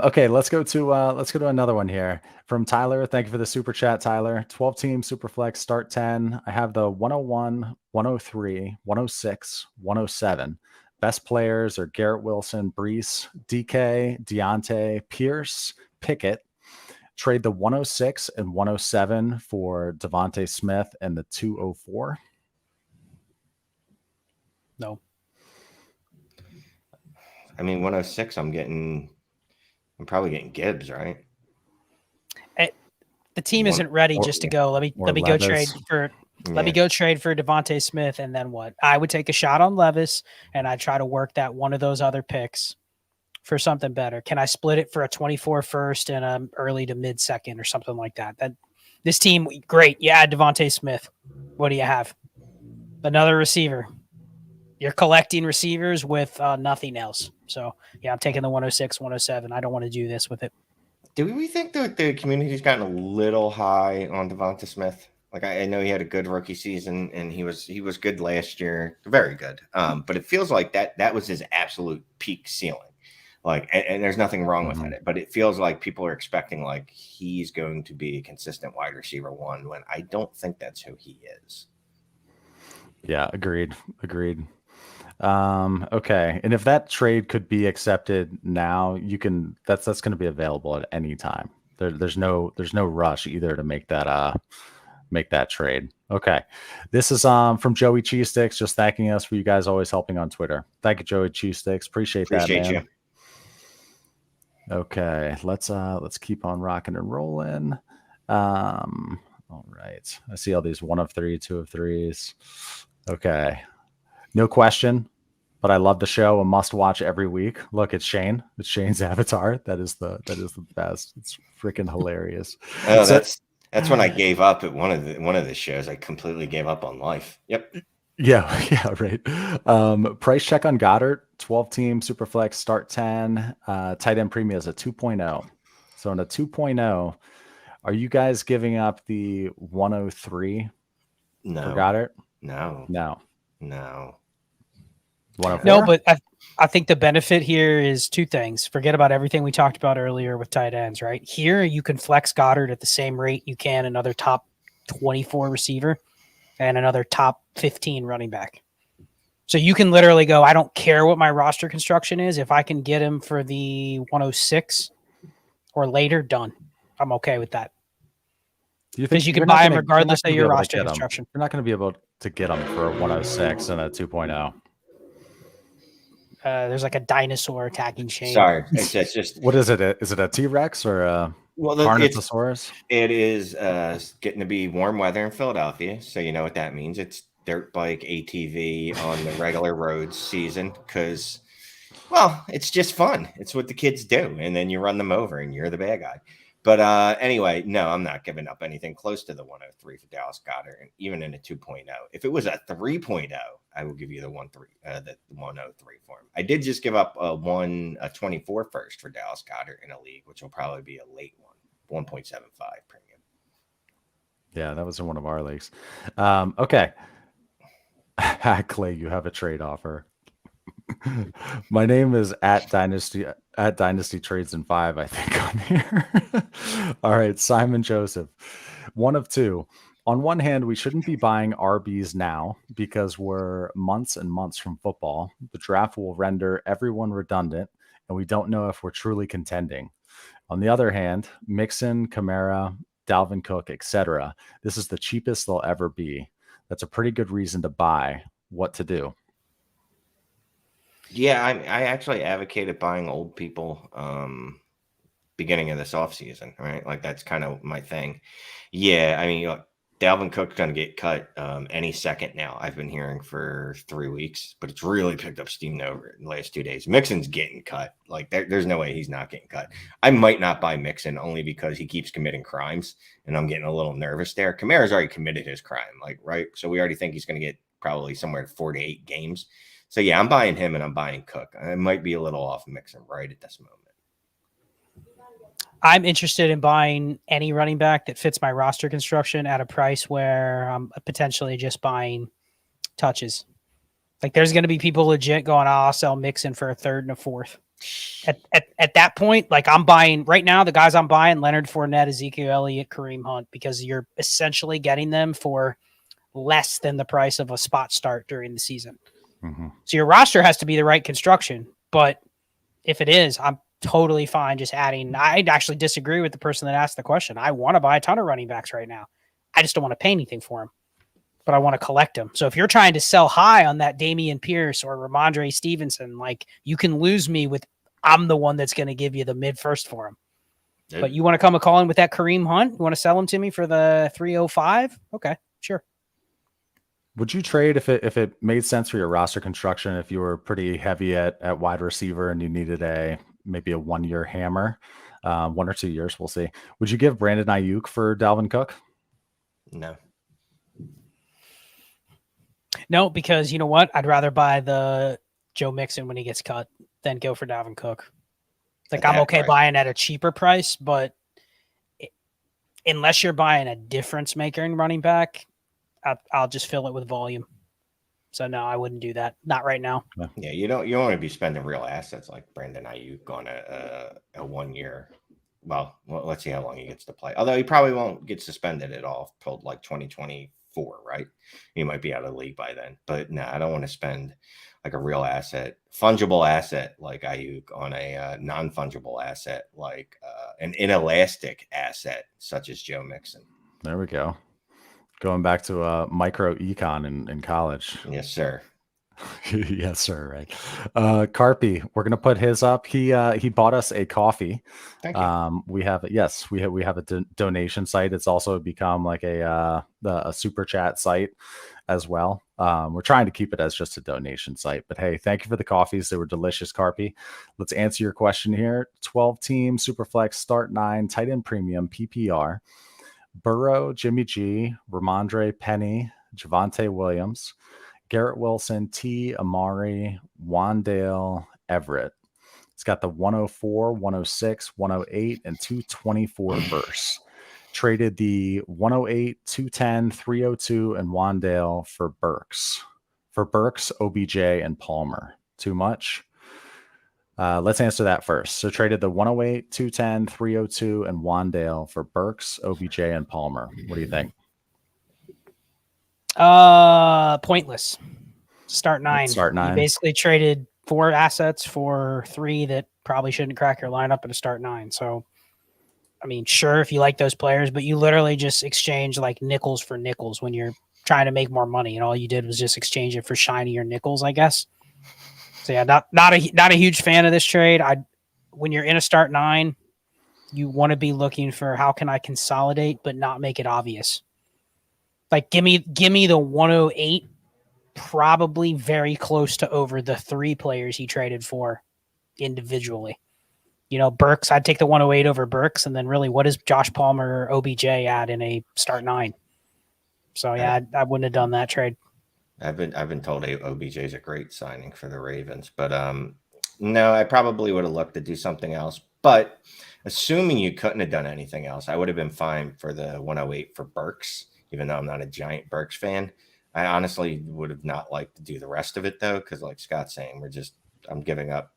Okay, let's go to another one here from Tyler. Thank you for the super chat, Tyler. 12-team Superflex start 10. I have the 101, 103, 106, 107. Best players are Garrett Wilson, Brees, DK, Deontay, Pierce, Pickett. Trade the 106 and 107 for Devontae Smith and the 204. No. I mean, 106, I'm probably getting Gibbs, right? The team isn't ready just to go. Let me go trade for Devontae Smith, and then what? I would take a shot on Levis, and I try to work that one of those other picks for something better. Can I split it for a 24 first and a early to mid second or something like that? This team, great. You add Devontae Smith. What do you have? Another receiver. You're collecting receivers with nothing else. So, yeah, I'm taking the 106, 107. I don't want to do this with it. Do we think that the community's gotten a little high on Devonta Smith? Like, I know he had a good rookie season, and he was good last year. Very good. But it feels like that was his absolute peak ceiling. Like, and there's nothing wrong with it. But it feels like people are expecting, like, he's going to be a consistent wide receiver one, when I don't think that's who he is. Yeah, agreed. Okay. And if that trade could be accepted now, you can that's going to be available at any time. There's no rush either to make that trade. Okay. This is from Joey Cheesesticks, just thanking us for you guys always helping on Twitter. Thank you, Joey Cheesesticks. Appreciate that, Appreciate man. you. Okay, let's keep on rocking and rolling. All right. I see all these 1 of 3, 2 of 3s. Okay. No question, but I love the show. A must watch every week. Look, it's Shane. It's Shane's avatar. That is the best. It's freaking hilarious. Oh, that's when I gave up at one of the shows. I completely gave up on life. Yep. Yeah, right. Price check on Goedert, 12 team Superflex, start 10. Tight end premium is a 2.0. So in a 2.0, are you guys giving up the 103 No. for Goedert? No. 104? No, but I think the benefit here is two things. Forget about everything we talked about earlier with tight ends, right? Here, you can flex Goedert at the same rate you can another top 24 receiver and another top 15 running back. So you can literally go, I don't care what my roster construction is. If I can get him for the 106 or later, done. I'm okay with that. Do you think Because you you're can not buy him gonna- regardless you're of not your gonna be able to roster get him? construction. You're not going to be able to get him for a 106 and a 2.0. There's like a dinosaur attacking Shane. Sorry, it's just What is it? Is it a T-Rex or a well, Carnosaurus? it is getting to be warm weather in Philadelphia, so you know what that means. It's dirt bike ATV on the regular roads season because, well, it's just fun. It's what the kids do, and then you run them over, and you're the bad guy. But anyway, no, I'm not giving up anything close to the 103 for Dallas Goedert, and even in a 2.0. If it was a 3.0, I will give you the 103 for him. I did just give up a 24 first for Dallas Goedert in a league, which will probably be a late one, 1.75 premium. Yeah, that was in one of our leagues. Okay. Clay, you have a trade offer. My name is at Dynasty Trades in 5, I think, on here. All right, Simon Joseph. 1 of 2. On one hand, we shouldn't be buying RBs now because we're months and months from football. The draft will render everyone redundant, and we don't know if we're truly contending. On the other hand, Mixon, Kamara, Dalvin Cook, etc. This is the cheapest they'll ever be. That's a pretty good reason to buy. What to do? Yeah, I actually advocated buying old people beginning of this offseason, right? Like that's kind of my thing. Yeah, I mean, look, Dalvin Cook's going to get cut any second now. I've been hearing for 3 weeks, but it's really picked up steam over in the last 2 days. Mixon's getting cut. Like there's no way he's not getting cut. I might not buy Mixon only because he keeps committing crimes, and I'm getting a little nervous there. Kamara's already committed his crime, like right. So we already think he's going to get probably somewhere 4 to 8 games. So yeah, I'm buying him and I'm buying Cook. I might be a little off Mixon right at this moment. I'm interested in buying any running back that fits my roster construction at a price where I'm potentially just buying touches. Like there's going to be people legit going, oh, I'll sell Mixon for a third and a fourth. At that point, like I'm buying right now, the guys I'm buying, Leonard Fournette, Ezekiel Elliott, Kareem Hunt, because you're essentially getting them for less than the price of a spot start during the season. Mm-hmm. So your roster has to be the right construction. But if it is, I'm totally fine just adding. I actually disagree with the person that asked the question. I want to buy a ton of running backs right now. I just don't want to pay anything for them, but I want to collect them. So if you're trying to sell high on that Dameon Pierce or Rhamondre Stevenson, like you can lose me with, I'm the one that's going to give you the mid first for him. Yeah. But you want to come a call in with that Kareem Hunt? You want to sell him to me for the 305? Okay, sure. Would you trade if it made sense for your roster construction, if you were pretty heavy at wide receiver and you needed maybe a 1-year hammer, 1 or 2 years, we'll see. Would you give Brandon Ayuk for Dalvin Cook? No, because you know what? I'd rather buy the Joe Mixon when he gets cut than go for Dalvin Cook. Like I'm okay buying at a cheaper price, but unless you're buying a difference maker in running back, I'll just fill it with volume. So no, I wouldn't do that. Not right now. Yeah, you don't want to be spending real assets like Brandon Ayuk on a 1 year. Well, let's see how long he gets to play. Although he probably won't get suspended at all till like 2025 4, right? You might be out of the league by then. But no, I don't want to spend like a real asset, fungible asset like Ayuk on a non-fungible asset like an inelastic asset such as Joe Mixon. There we go. Going back to micro econ in college. Yes, sir. Yes, sir. Right. Carpy, we're gonna put his up. He bought us a coffee. Thank you. We have a donation site. It's also become like a super chat site as well. We're trying to keep it as just a donation site, but hey, thank you for the coffees. They were delicious, Carpy. Let's answer your question here. 12-team Superflex start 9 tight end premium PPR. Burrow, Jimmy G, Rhamondre, Penny, Javonte Williams, Garrett Wilson, T, Amari, Wandale, Everett. It's got the 104, 106, 108, and 224 verse. Traded the 108, 210, 302, and Wandale for Burks. For Burks, OBJ, and Palmer. Too much? Let's answer that first. So traded the 108, 210, 302, and Wandale for Burks, OBJ, and Palmer. What do you think? Pointless. Start 9. Start 9. You basically traded 4 assets for 3 that probably shouldn't crack your lineup at a start 9. So, I mean, sure, if you like those players, but you literally just exchange like nickels for nickels when you're trying to make more money, and all you did was just exchange it for shinier nickels, I guess. So yeah, not a huge fan of this trade. When you're in a start 9, you want to be looking for how can I consolidate but not make it obvious. Like give me the 108, probably very close to over the 3 players he traded for individually. You know, Burks, I'd take the 108 over Burks, and then really, what is Josh Palmer or OBJ at in a start 9? So yeah, I wouldn't have done that trade. I've been told OBJ is a great signing for the Ravens, but no, I probably would have looked to do something else. But assuming you couldn't have done anything else, I would have been fine for the 108 for Burks, even though I'm not a giant Burks fan. I honestly would have not liked to do the rest of it though, because like Scott's saying, I'm giving up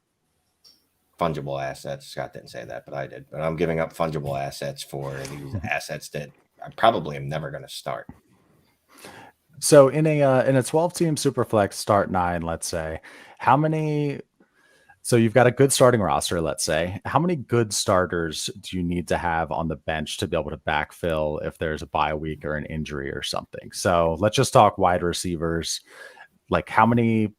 fungible assets. Scott didn't say that, but I did. But I'm giving up fungible assets for these assets that I probably am never going to start. So in a 12-team Superflex start 9, let's say, how many? So you've got a good starting roster, let's say. How many good starters do you need to have on the bench to be able to backfill if there's a bye week or an injury or something? So let's just talk wide receivers. Like how many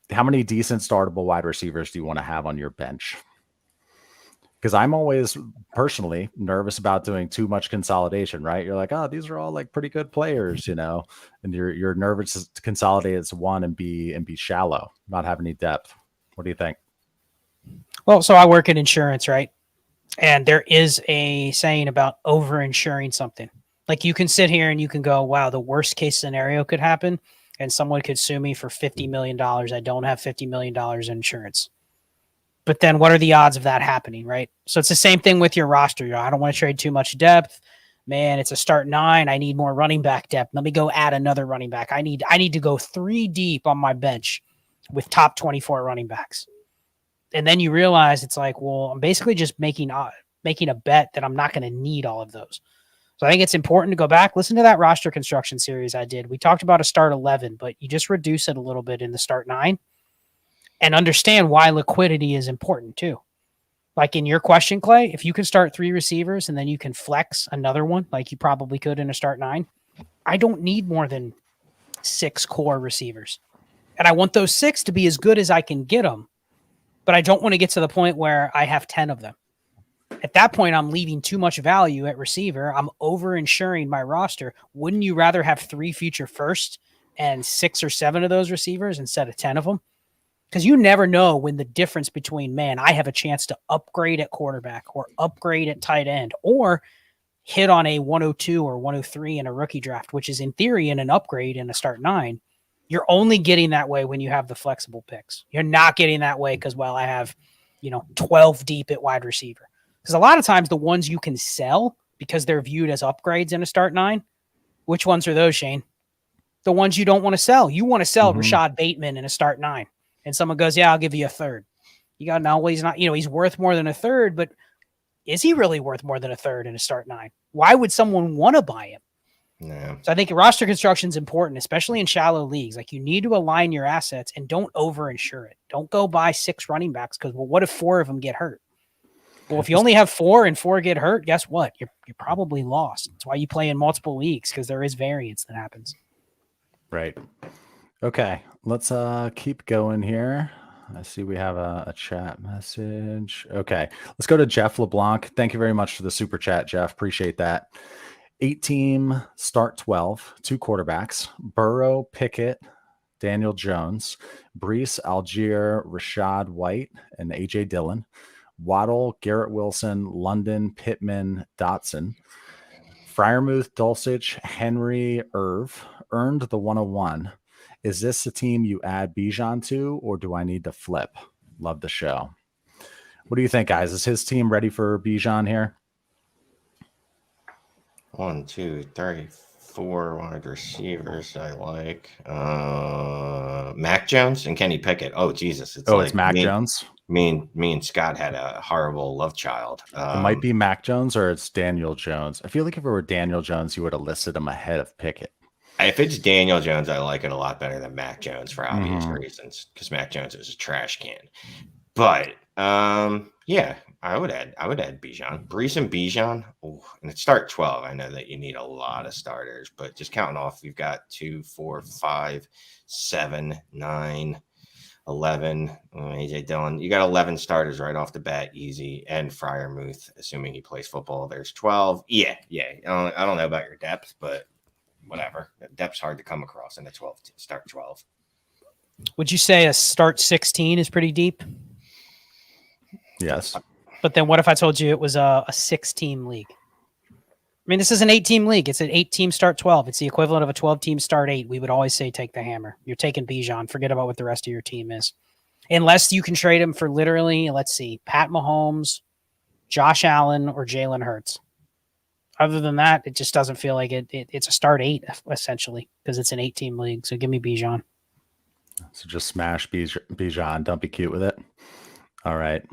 decent startable wide receivers do you want to have on your bench? Because I'm always personally nervous about doing too much consolidation, right? You're like, oh, these are all like pretty good players, you know, and you're nervous to consolidate as one and be shallow, not have any depth. What do you think? Well, so I work in insurance, right? And there is a saying about over-insuring something. Like you can sit here and you can go, wow, the worst case scenario could happen and someone could sue me for $50 million. I don't have $50 million in insurance. But then what are the odds of that happening, right? So it's the same thing with your roster. I don't want to trade too much depth. Man, it's a start 9. I need more running back depth. Let me go add another running back. I need to go 3 deep on my bench with top 24 running backs. And then you realize it's like, well, I'm basically just making a bet that I'm not going to need all of those. So I think it's important to go back, listen to that roster construction series I did. We talked about a start 11, but you just reduce it a little bit in the start 9. And understand why liquidity is important too. Like in your question, Clay, if you can start 3 receivers and then you can flex another one, like you probably could in a start 9, I don't need more than 6 core receivers. And I want those 6 to be as good as I can get them, but I don't want to get to the point where I have 10 of them. At that point, I'm leaving too much value at receiver. I'm over-insuring my roster. Wouldn't you rather have 3 future firsts and 6 or 7 of those receivers instead of 10 of them? Because you never know when the difference between, man, I have a chance to upgrade at quarterback or upgrade at tight end or hit on a 102 or 103 in a rookie draft, which is in theory in an upgrade in a start 9. You're only getting that way when you have the flexible picks. You're not getting that way because, well, I have, 12 deep at wide receiver. Because a lot of times the ones you can sell because they're viewed as upgrades in a start 9, which ones are those, Shane? The ones you don't want to sell. You want to sell Rashad Bateman in a start 9. And someone goes, yeah, I'll give you a 3rd. You got, no, well, he's not, he's worth more than a 3rd, but is he really worth more than a 3rd in a start 9? Why would someone want to buy him? No. So I think roster construction is important, especially in shallow leagues. Like you need to align your assets and don't over-insure it. Don't go buy 6 running backs because, well, what if 4 of them get hurt? Well, if you only have 4 and 4 get hurt, guess what? You're probably lost. That's why you play in multiple leagues, because there is variance that happens. Right. Okay. Let's keep going here. I see we have a chat message. Okay. Let's go to Jeff LeBlanc. Thank you very much for the super chat, Jeff. Appreciate that. 8-team start 12, 2 quarterbacks, Burrow, Pickett, Daniel Jones, Brees, Algier, Rashad White, and AJ Dillon, Waddle, Garrett Wilson, London, Pittman, Dotson, Freiermuth, Dulcich, Henry, Irv, earned the 101. Is this the team you add Bijan to, or do I need to flip? Love the show. What do you think, guys? Is his team ready for Bijan here? 1, 2, 3, 4 wide receivers I like. Mac Jones and Kenny Pickett. Oh, Jesus. It's Mac Jones? Me and Scott had a horrible love child. It might be Mac Jones or it's Daniel Jones. I feel like if it were Daniel Jones, you would have listed him ahead of Pickett. If it's Daniel Jones, I like it a lot better than Mac Jones for obvious reasons, because Mac Jones is a trash can. But yeah, I would add Bijan. Brees and Bijan. Oh, and it's start 12. I know that you need a lot of starters, but just counting off, you've got 2, 4, 5, 7, 9, 11. AJ Dillon. You got 11 starters right off the bat, easy. And Freiermuth, assuming he plays football. There's 12. Yeah. I don't know about your depth, but whatever. Depth's hard to come across in a 12 start 12. Would you say a start 16 is pretty deep? Yes. But then what if I told you it was a 6-team league? I mean, this is an 8-team league. It's an 8-team start 12. It's the equivalent of a 12-team start 8. We would always say take the hammer. You're taking Bijan. Forget about what the rest of your team is. Unless you can trade him for literally, let's see, Pat Mahomes, Josh Allen, or Jalen Hurts. Other than that, it just doesn't feel like it's a start 8, essentially, because it's an 8-team league. So give me Bijan. So just smash Bijan. Don't be cute with it. All right.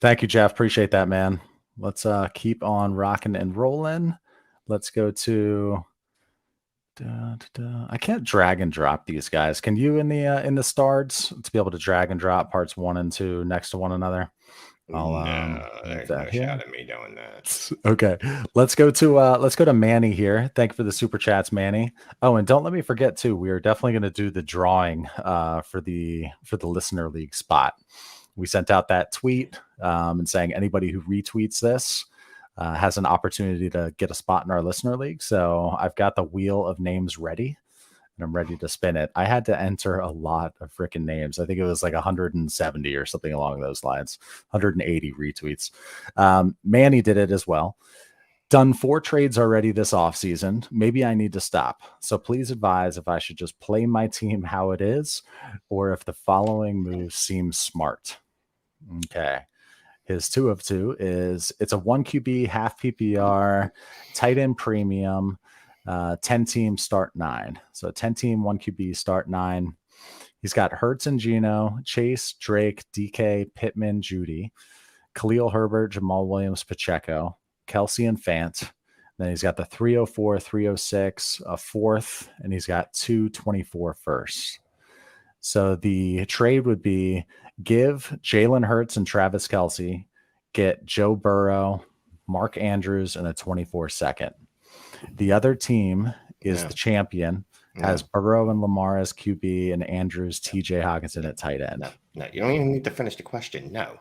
Thank you, Jeff. Appreciate that, man. Let's keep on rocking and rolling. Let's go to. I can't drag and drop these guys. Can you in the starts to be able to drag and drop parts 1 and 2 next to one another? No, there's no shot at me doing that. Okay, let's go to Manny here. Thank you for the super chats, Manny. Oh, and don't let me forget too. We are definitely going to do the drawing for the listener league spot. We sent out that tweet and saying anybody who retweets this has an opportunity to get a spot in our listener league. So I've got the wheel of names ready and I'm ready to spin it. I had to enter a lot of freaking names. I think it was like 170 or something along those lines, 180 retweets. Manny did it as well. Done 4 trades already this offseason. Maybe I need to stop. So please advise if I should just play my team how it is or if the following moves seem smart. Okay. His 2 of 2 is it's a 1 QB, half PPR, tight end premium, 10-team start 9. So 10-team, 1 QB, start 9. He's got Hurts and Geno, Chase, Drake, DK, Pittman, Judy, Khalil Herbert, Jamal Williams, Pacheco, Kelsey and Fant. Then he's got the 304, 306, a 4th, and he's got 224 firsts. So the trade would be give Jalen Hurts and Travis Kelce, get Joe Burrow, Mark Andrews, and a 24 second. The other team is the champion, has Burrow and Lamar as QB and Andrews, TJ Hawkinson at tight end. No, you don't even need to finish the question. No.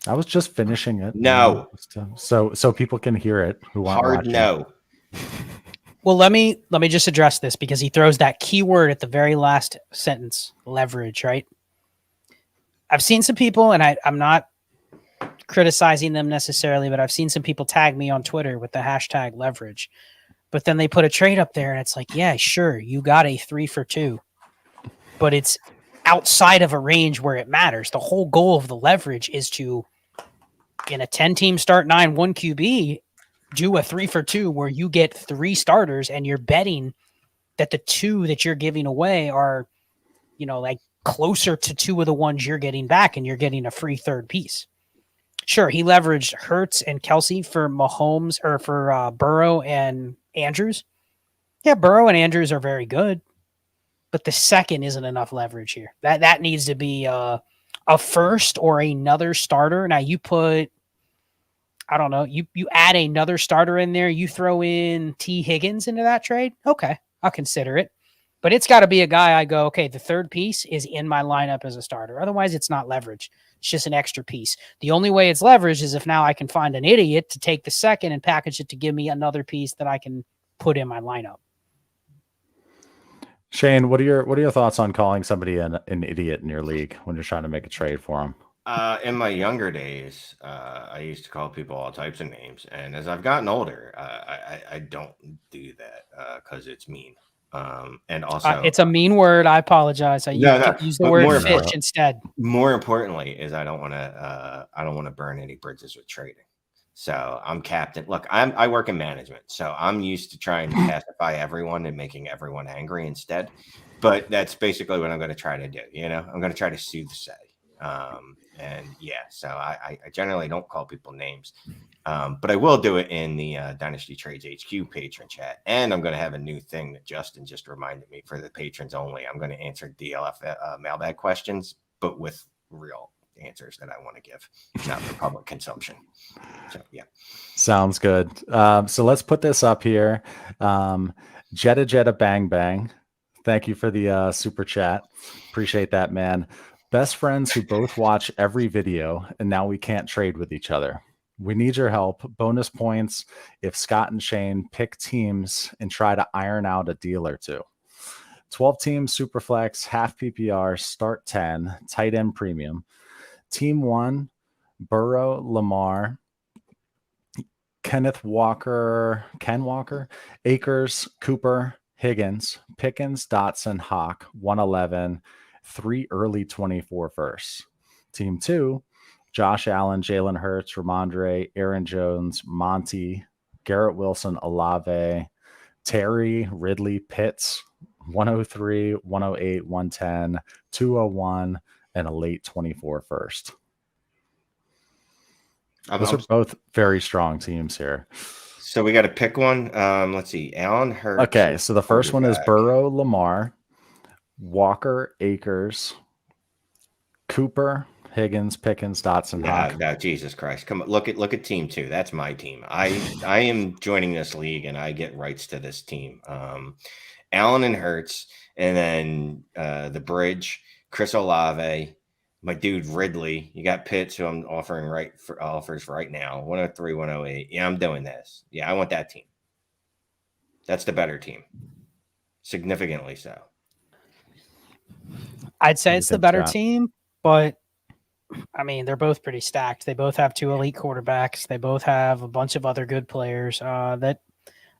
I was just finishing it. No. So people can hear it who aren't hard watching. No. Well, let me just address this because he throws that keyword at the very last sentence, leverage, right? I've seen some people, and I'm not criticizing them necessarily, but I've seen some people tag me on Twitter with the hashtag leverage. But then they put a trade up there, and it's like, yeah, sure, you got a 3 for 2, but it's outside of a range where it matters. The whole goal of the leverage is to, in a 10-team start 9, 1 QB, do a 3 for 2 where you get 3 starters and you're betting that the 2 that you're giving away are, like closer to 2 of the ones you're getting back and you're getting a free 3rd piece. Sure, he leveraged Hurts and Kelsey for Mahomes or for Burrow and Andrews. Yeah, Burrow and Andrews are very good, but the second isn't enough leverage here. That needs to be a first or another starter. Now you put, I don't know, you add another starter in there, you throw in T. Higgins into that trade. Okay, I'll consider it. But it's got to be a guy I go, okay, the third piece is in my lineup as a starter. Otherwise, it's not leverage. It's just an extra piece. The only way it's leverage is if now I can find an idiot to take the second and package it to give me another piece that I can put in my lineup. Shane, what are your thoughts on calling somebody an idiot in your league when you're trying to make a trade for them? In my younger days, I used to call people all types of names, and as I've gotten older, I don't do that because it's mean. And also, it's a mean word. I apologize. I use the word fish instead. More importantly, is I don't want to burn any bridges with trading. So I'm captain. Look, I work in management, so I'm used to trying to pacify everyone and making everyone angry instead. But that's basically what I'm going to try to do. I'm going to try to soothsay. And yeah, so I generally don't call people names, but I will do it in the Dynasty Trades HQ patron chat. And I'm going to have a new thing that Justin just reminded me for the patrons only. I'm going to answer DLF mailbag questions, but with real answers that I want to give, not for public consumption. So yeah, sounds good. So let's put this up here. Jetta Bang Bang, thank you for the super chat. Appreciate that, man. Best friends who both watch every video, and now we can't trade with each other. We need your help. Bonus points if Scott and Shane pick teams and try to iron out a deal or two. 12-team Superflex, half PPR, start 10, tight end premium. Team 1, Burrow, Lamar, Ken Walker, Akers, Cooper, Higgins, Pickens, Dotson, Hawk, 111, 3 early 24 firsts. Team 2, Josh Allen, Jalen Hurts, Rhamondre, Aaron Jones, Monty, Garrett Wilson, Olave, Terry, Ridley, Pitts, 103, 108, 110, 201, and a late 24 first. Those are both very strong teams here. So we got to pick one. Let's see. Allen Hurts. Okay, so the first one is Burrow, Lamar, Walker, Akers, Cooper, Higgins, Pickens, Dotson, Hawk. No, Jesus Christ. Come on, look at team 2. That's my team. I am joining this league and I get rights to this team. Allen and Hurts, and then the bridge, Chris Olave, my dude Ridley. You got Pitts, who I'm offering offers right now, 103, 108. Yeah, I'm doing this. Yeah, I want that team. That's the better team. Significantly so. I'd say it's the better team, but I mean, they're both pretty stacked. They both have 2 elite quarterbacks. They both have a bunch of other good players. That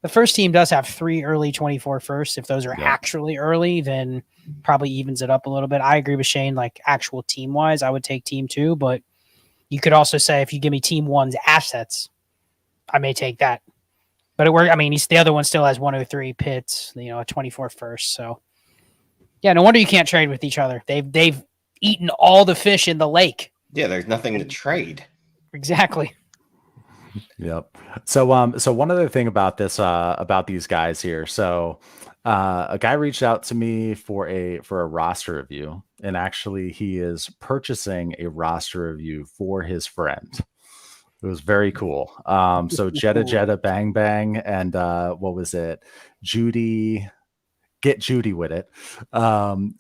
the first team does have 3 early 24 firsts. If those are actually early, then probably evens it up a little bit. I agree with Shane, like actual team wise, I would take team 2, but you could also say if you give me team 1's assets, I may take that. But I mean, the other one still has 103 Pitts, a 24 first. So yeah, no wonder you can't trade with each other. They've eaten all the fish in the lake. Yeah, there's nothing to trade. Exactly. Yep. So one other thing about this, about these guys here. So, a guy reached out to me for a roster review, and actually he is purchasing a roster review for his friend. It was very cool. So Jetta Bang Bang, and what was it? Judy. Get Judy with it.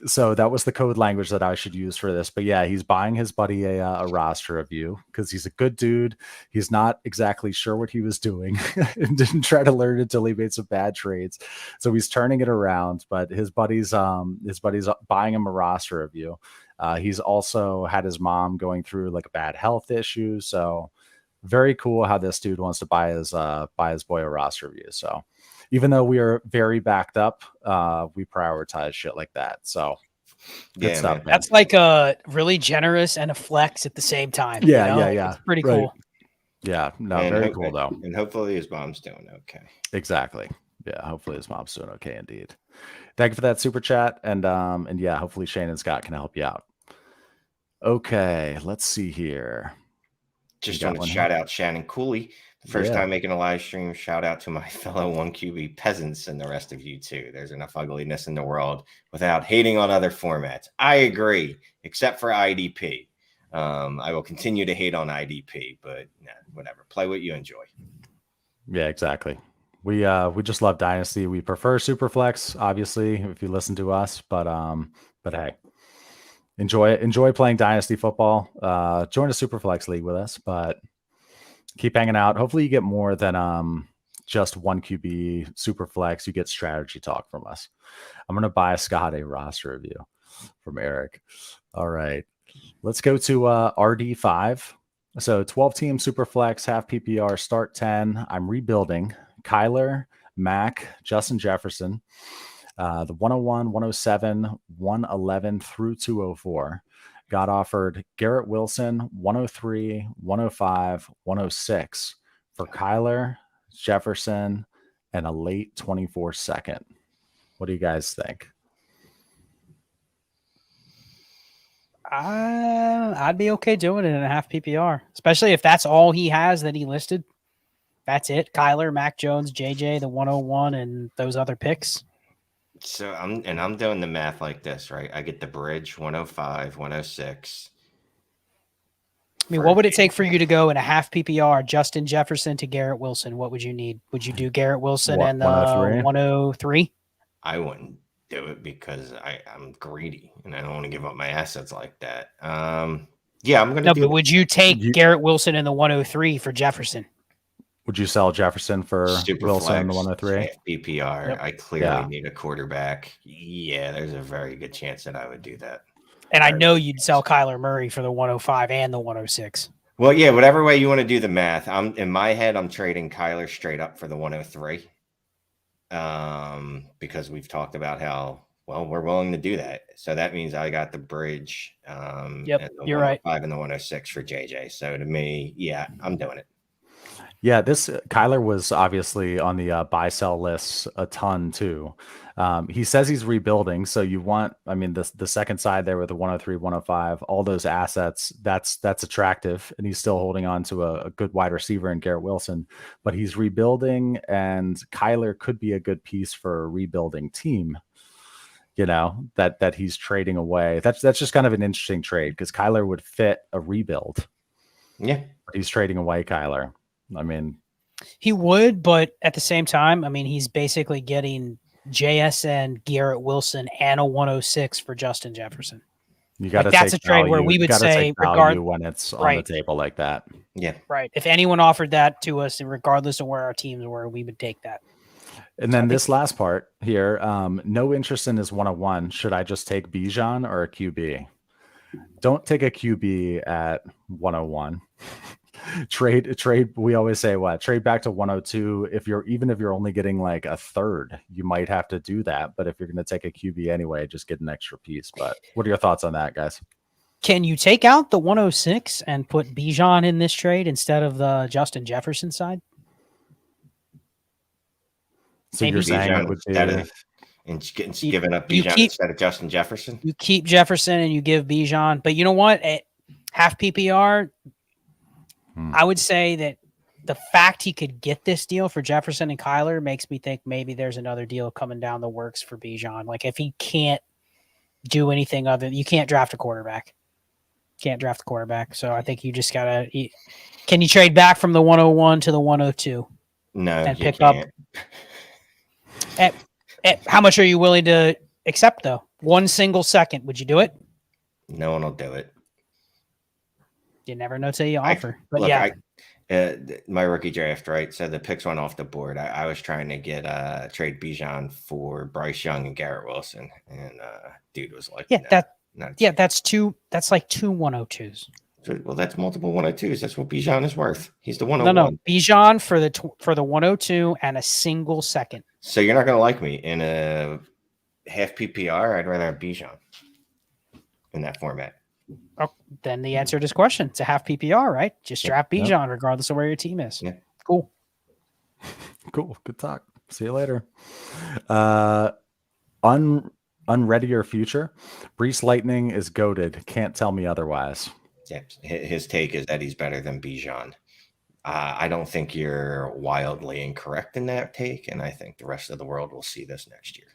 So that was the code language that I should use for this. But yeah, he's buying his buddy a roster review because he's a good dude. He's not exactly sure what he was doing and didn't try to learn until he made some bad trades. So he's turning it around. But his buddy's buying him a roster review. He's also had his mom going through like a bad health issue. So very cool how this dude wants to buy his boy a roster review. So even though we are very backed up, we prioritize shit like that. So good stuff, man. That's like a really generous and a flex at the same time. Yeah. It's pretty cool. Yeah, no, very cool though. And hopefully his mom's doing okay. Exactly. Yeah, hopefully his mom's doing okay indeed. Thank you for that super chat. And yeah, hopefully Shane and Scott can help you out. Okay, let's see here. Just want to shout out Shannon Cooley. First Yeah. time making a live stream. Shout out to my fellow 1QB peasants and the rest of you too. There's enough ugliness in the world without hating on other formats. I agree, except for IDP. I will continue to hate on IDP, but whatever. Play what you enjoy. Yeah, exactly. We just love Dynasty. We prefer Superflex, obviously, if you listen to us, but hey, enjoy playing Dynasty football. Join a Superflex league with us, but keep hanging out. Hopefully you get more than just 1QB Superflex. You get strategy talk from us. I'm gonna buy Scott a roster review from Eric. All right. Let's go to RD5. So 12 team Superflex, half PPR, start 10. I'm rebuilding Kyler, Mac, Justin Jefferson, the 101, 107, 111 through 204. Got offered Garrett Wilson, 103, 105, 106 for Kyler, Jefferson, and a late 24 second. What do you guys think? I'd be okay doing it in a half PPR, especially if that's all he has that he listed. That's it. Kyler, Mac Jones, JJ, the 101, and those other picks. So I'm doing the math like this, right? I get the bridge 105, 106. I mean, what would it take for you to go in a half PPR, Justin Jefferson to Garrett Wilson? What would you need? Would you do Garrett Wilson and the 103? I wouldn't do it because I'm greedy and I don't want to give up my assets like that. Yeah, I'm going to do but would you take Garrett Wilson in the 103 for Jefferson? Would you sell Jefferson for Wilson in the 103? PPR. Yep. I clearly need a quarterback. Yeah, there's a very good chance that I would do that. And I know you'd sell Kyler Murray for the 105 and the 106. Well, yeah, whatever way you want to do the math. In my head, I'm trading Kyler straight up for the 103. Because we've talked about how we're willing to do that. So that means I got the bridge. Yep, you're right. And the 106 for JJ. So to me, yeah, I'm doing it. Yeah, this Kyler was obviously on the buy sell list a ton too. He says he's rebuilding, so you want, I mean, the second side there with the 103, 105, all those assets, that's attractive, and he's still holding on to a good wide receiver in Garrett Wilson, but he's rebuilding, and Kyler could be a good piece for a rebuilding team. You know, that he's trading away. That's just kind of an interesting trade because Kyler would fit a rebuild. Yeah, but he's trading away Kyler. I mean, he would, but at the same time, I mean, he's basically getting JSN, Garrett Wilson, and a 106 for Justin Jefferson. You got to that's a trade where we would say, regardless when it's on the table like that. Yeah, right. If anyone offered that to us, regardless of where our teams were, we would take that. And then this last part here, no interest in his 101. Should I just take Bijan or a QB? Don't take a QB at 101. Trade. We always say trade back to 102. If you're only getting like a third, you might have to do that. But if you're going to take a QB anyway, just get an extra piece. But what are your thoughts on that, guys? Can you take out the 106 and put Bijan in this trade instead of the Justin Jefferson side? So you're saying it would be giving up Bijan instead of Justin Jefferson? You keep Jefferson and you give Bijan. But you know what? At half PPR, I would say that the fact he could get this deal for Jefferson and Kyler makes me think maybe there's another deal coming down the works for Bijan. Like if he can't do anything other, you can't draft a quarterback. So I think you just gotta. Can you trade back from the 101 to the 102? No, and pick up. At how much are you willing to accept though? 1 single second, would you do it? No one will do it. You never know till you offer. My rookie draft, right? So the picks went off the board. I was trying to get trade Bijan for Bryce Young and Garrett Wilson, and dude was like, that's like two 102s. Well, that's multiple 102s. That's what Bijan is worth. He's the 101. No, Bijan for the 102 and a single second. So you're not going to like me in a half PPR. I'd rather have Bijan in that format. Oh, then the answer to this question, it's a half PPR, right? Just draft Bijan regardless of where your team is. Yeah. Cool. Good talk. See you later. Unreadier future. Brees Lightning is goated. Can't tell me otherwise. Yeah, his take is that he's better than Bijan. I don't think you're wildly incorrect in that take, and I think the rest of the world will see this next year.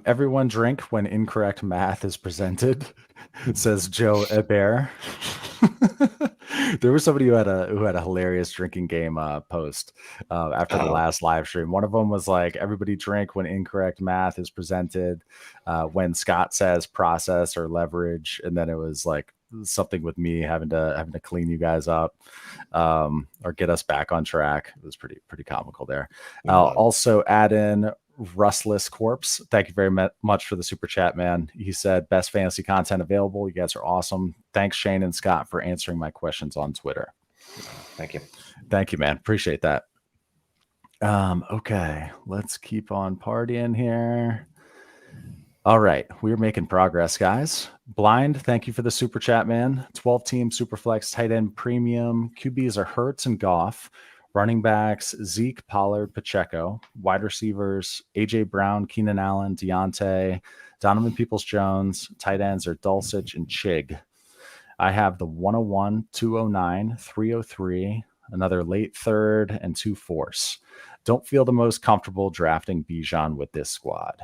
Everyone drink when incorrect math is presented, says Joe Ebert. There was somebody who had a hilarious drinking game post after the last live stream. One of them was like, everybody drink when incorrect math is presented, when Scott says process or leverage, and then it was like something with me having to clean you guys up or get us back on track. It was pretty comical there. Also add in Rustless Corpse. Thank you very much for the super chat, man. He said best fantasy content available. You guys are awesome. Thanks, Shane and Scott, for answering my questions on Twitter. Thank you, man. Appreciate that. Okay, let's keep on partying here. All right, we're making progress, guys. Blind, thank you for the super chat, man. 12-team Superflex tight end premium. QBs are Hurts and Goff. Running backs, Zeke, Pollard, Pacheco. Wide receivers, A.J. Brown, Keenan Allen, Deontay, Donovan Peoples-Jones. Tight ends are Dulcich and Chig. I have the 101, 209, 303, another late third, and 2 fourths. Don't feel the most comfortable drafting Bijan with this squad.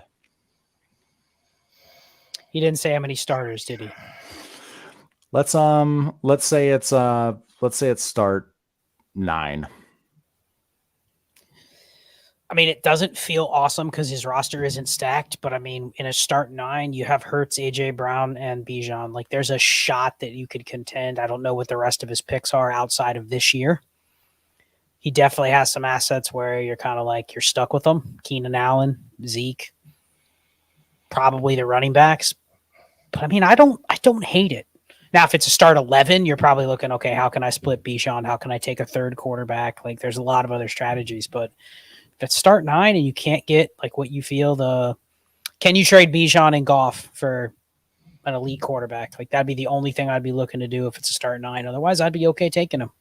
He didn't say how many starters, did he? Let's say it's start 9. I mean, it doesn't feel awesome because his roster isn't stacked, but I mean, in a start 9, you have Hurts, AJ Brown, and Bijan. Like, there's a shot that you could contend. I don't know what the rest of his picks are outside of this year. He definitely has some assets where you're kind of like, you're stuck with them. Keenan Allen, Zeke, probably the running backs. But I mean, I don't hate it. Now, if it's a start 11, you're probably looking, okay, how can I split Bijan? How can I take a third quarterback? Like, there's a lot of other strategies, but if it's start 9 and you can't get like what you feel can you trade Bijan and Goff for an elite quarterback? Like, that'd be the only thing I'd be looking to do if it's a start 9. Otherwise, I'd be okay taking him.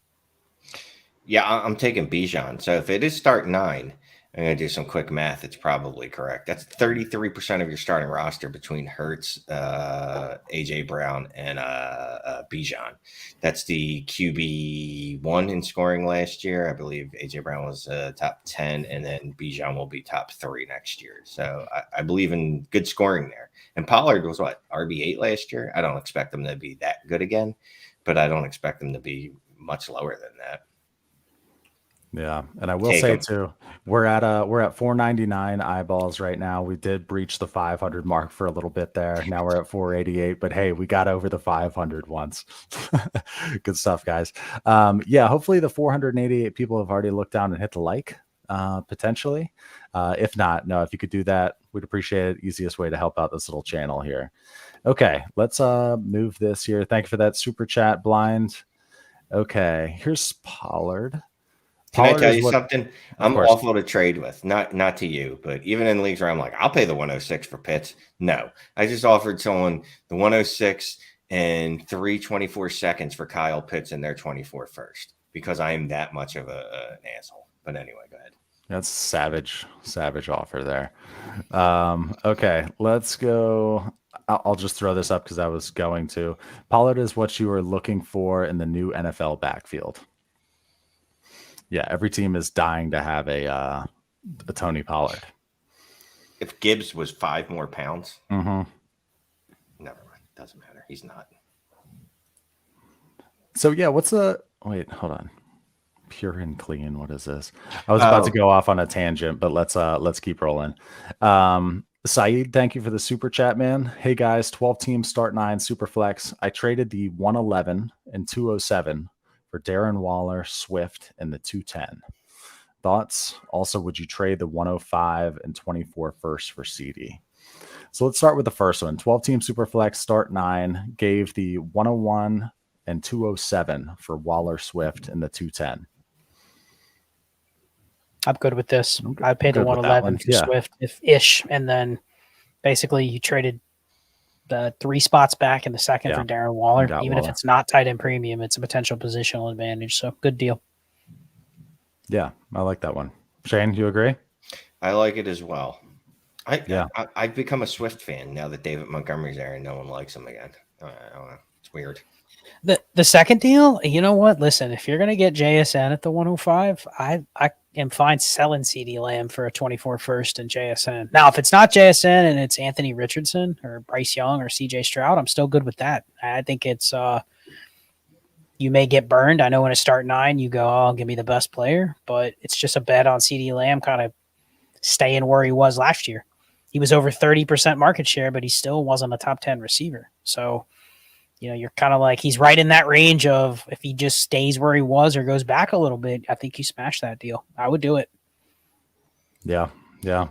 Yeah, I'm taking Bijan. So if it is start 9, I'm going to do some quick math. It's probably correct. That's 33% of your starting roster between Hurts, AJ Brown, and Bijan. That's the QB1 in scoring last year. I believe AJ Brown was top 10, and then Bijan will be top 3 next year. So I believe in good scoring there. And Pollard was what, RB8 last year? I don't expect him to be that good again, but I don't expect him to be much lower than that. Yeah, and I will say too, we're at 499 eyeballs right now. We did breach the 500 mark for a little bit there. Now we're at 488, but hey, we got over the 500 once. Good stuff, guys. Yeah, hopefully the 488 people have already looked down and hit the like, potentially. If not, no, if you could do that, we'd appreciate it. Easiest way to help out this little channel here. Okay, let's move this here. Thank you for that super chat, Blind. Okay, here's Pollard. Can I tell you something? I'm awful to trade with. Not to you, but even in leagues where I'm like, I'll pay the 106 for Pitts. No, I just offered someone the 106 and 3.24 seconds for Kyle Pitts in their 24 first because I am that much of an asshole. But anyway, go ahead. That's savage offer there. Okay, let's go. I'll just throw this up because I was going to. Pollard is what you were looking for in the new NFL backfield. Yeah, every team is dying to have a Tony Pollard. If Gibbs was 5 more pounds, never mind. Doesn't matter. He's not. So yeah, wait, hold on. Pure and clean. What is this? I was about to go off on a tangent, but let's keep rolling. Saeed, thank you for the super chat, man. Hey guys, 12 team start 9 Superflex. I traded the 111 and 207 for Darren Waller, Swift, and the 210. Thoughts? Also, would you trade the 105 and 24 first for CD? So let's start with the first one. 12-team Superflex, start 9, gave the 101 and 207 for Waller, Swift, and the 210. I'm good with this. I'd pay the 111 for Swift, if-ish, and then basically you traded the 3 spots back in the second for Darren Waller. Even if it's not tight end premium, it's a potential positional advantage. So good deal. Yeah, I like that one. Shane, you agree? I like it as well. I've become a Swift fan now that David Montgomery's there and no one likes him again. I don't know. It's weird. The second deal, you know what? Listen, if you're going to get JSN at the 105, I am fine selling CD Lamb for a 24 first and JSN. Now, if it's not JSN and it's Anthony Richardson or Bryce Young or CJ Stroud, I'm still good with that. I think it's you may get burned. I know in a start 9, you go, oh, give me the best player, but it's just a bet on CD Lamb kind of staying where he was last year. He was over 30% market share, but he still wasn't a top 10 receiver. So, you're kind of like, he's right in that range of if he just stays where he was or goes back a little bit, I think you smash that deal. I would do it. Yeah. Yeah.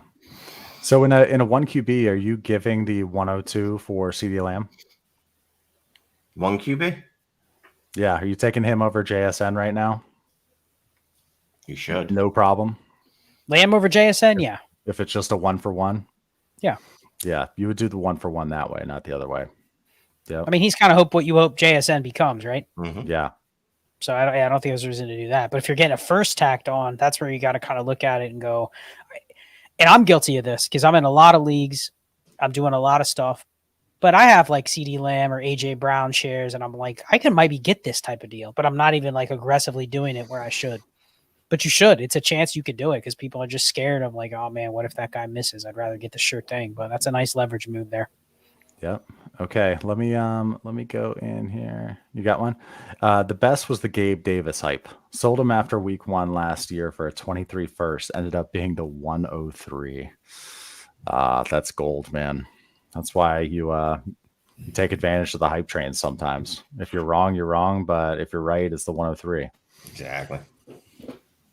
So in a 1QB, are you giving the 102 for CD Lamb? 1 QB? Yeah. Are you taking him over JSN right now? You should. No problem. Lamb over JSN? Yeah. If it's just a 1-for-1? Yeah. Yeah. You would do the 1-for-1 that way, not the other way. Yeah. I mean, he's kind of what you hope JSN becomes, right? Mm-hmm. Yeah. So I don't think there's a reason to do that. But if you're getting a first tacked on, that's where you got to kind of look at it and go. And I'm guilty of this because I'm in a lot of leagues. I'm doing a lot of stuff. But I have like CD Lamb or AJ Brown shares, and I'm like, I can maybe get this type of deal, but I'm not even like aggressively doing it where I should. But you should. It's a chance you could do it because people are just scared of like, oh man, what if that guy misses? I'd rather get the sure thing. But that's a nice leverage move there. Yep. Okay. Let me go in here. You got one? The best was the Gabe Davis hype. Sold him after week 1 last year for a 23 first. Ended up being the 103. That's gold, man. That's why you take advantage of the hype train sometimes. If you're wrong, you're wrong. But if you're right, it's the 103. Exactly.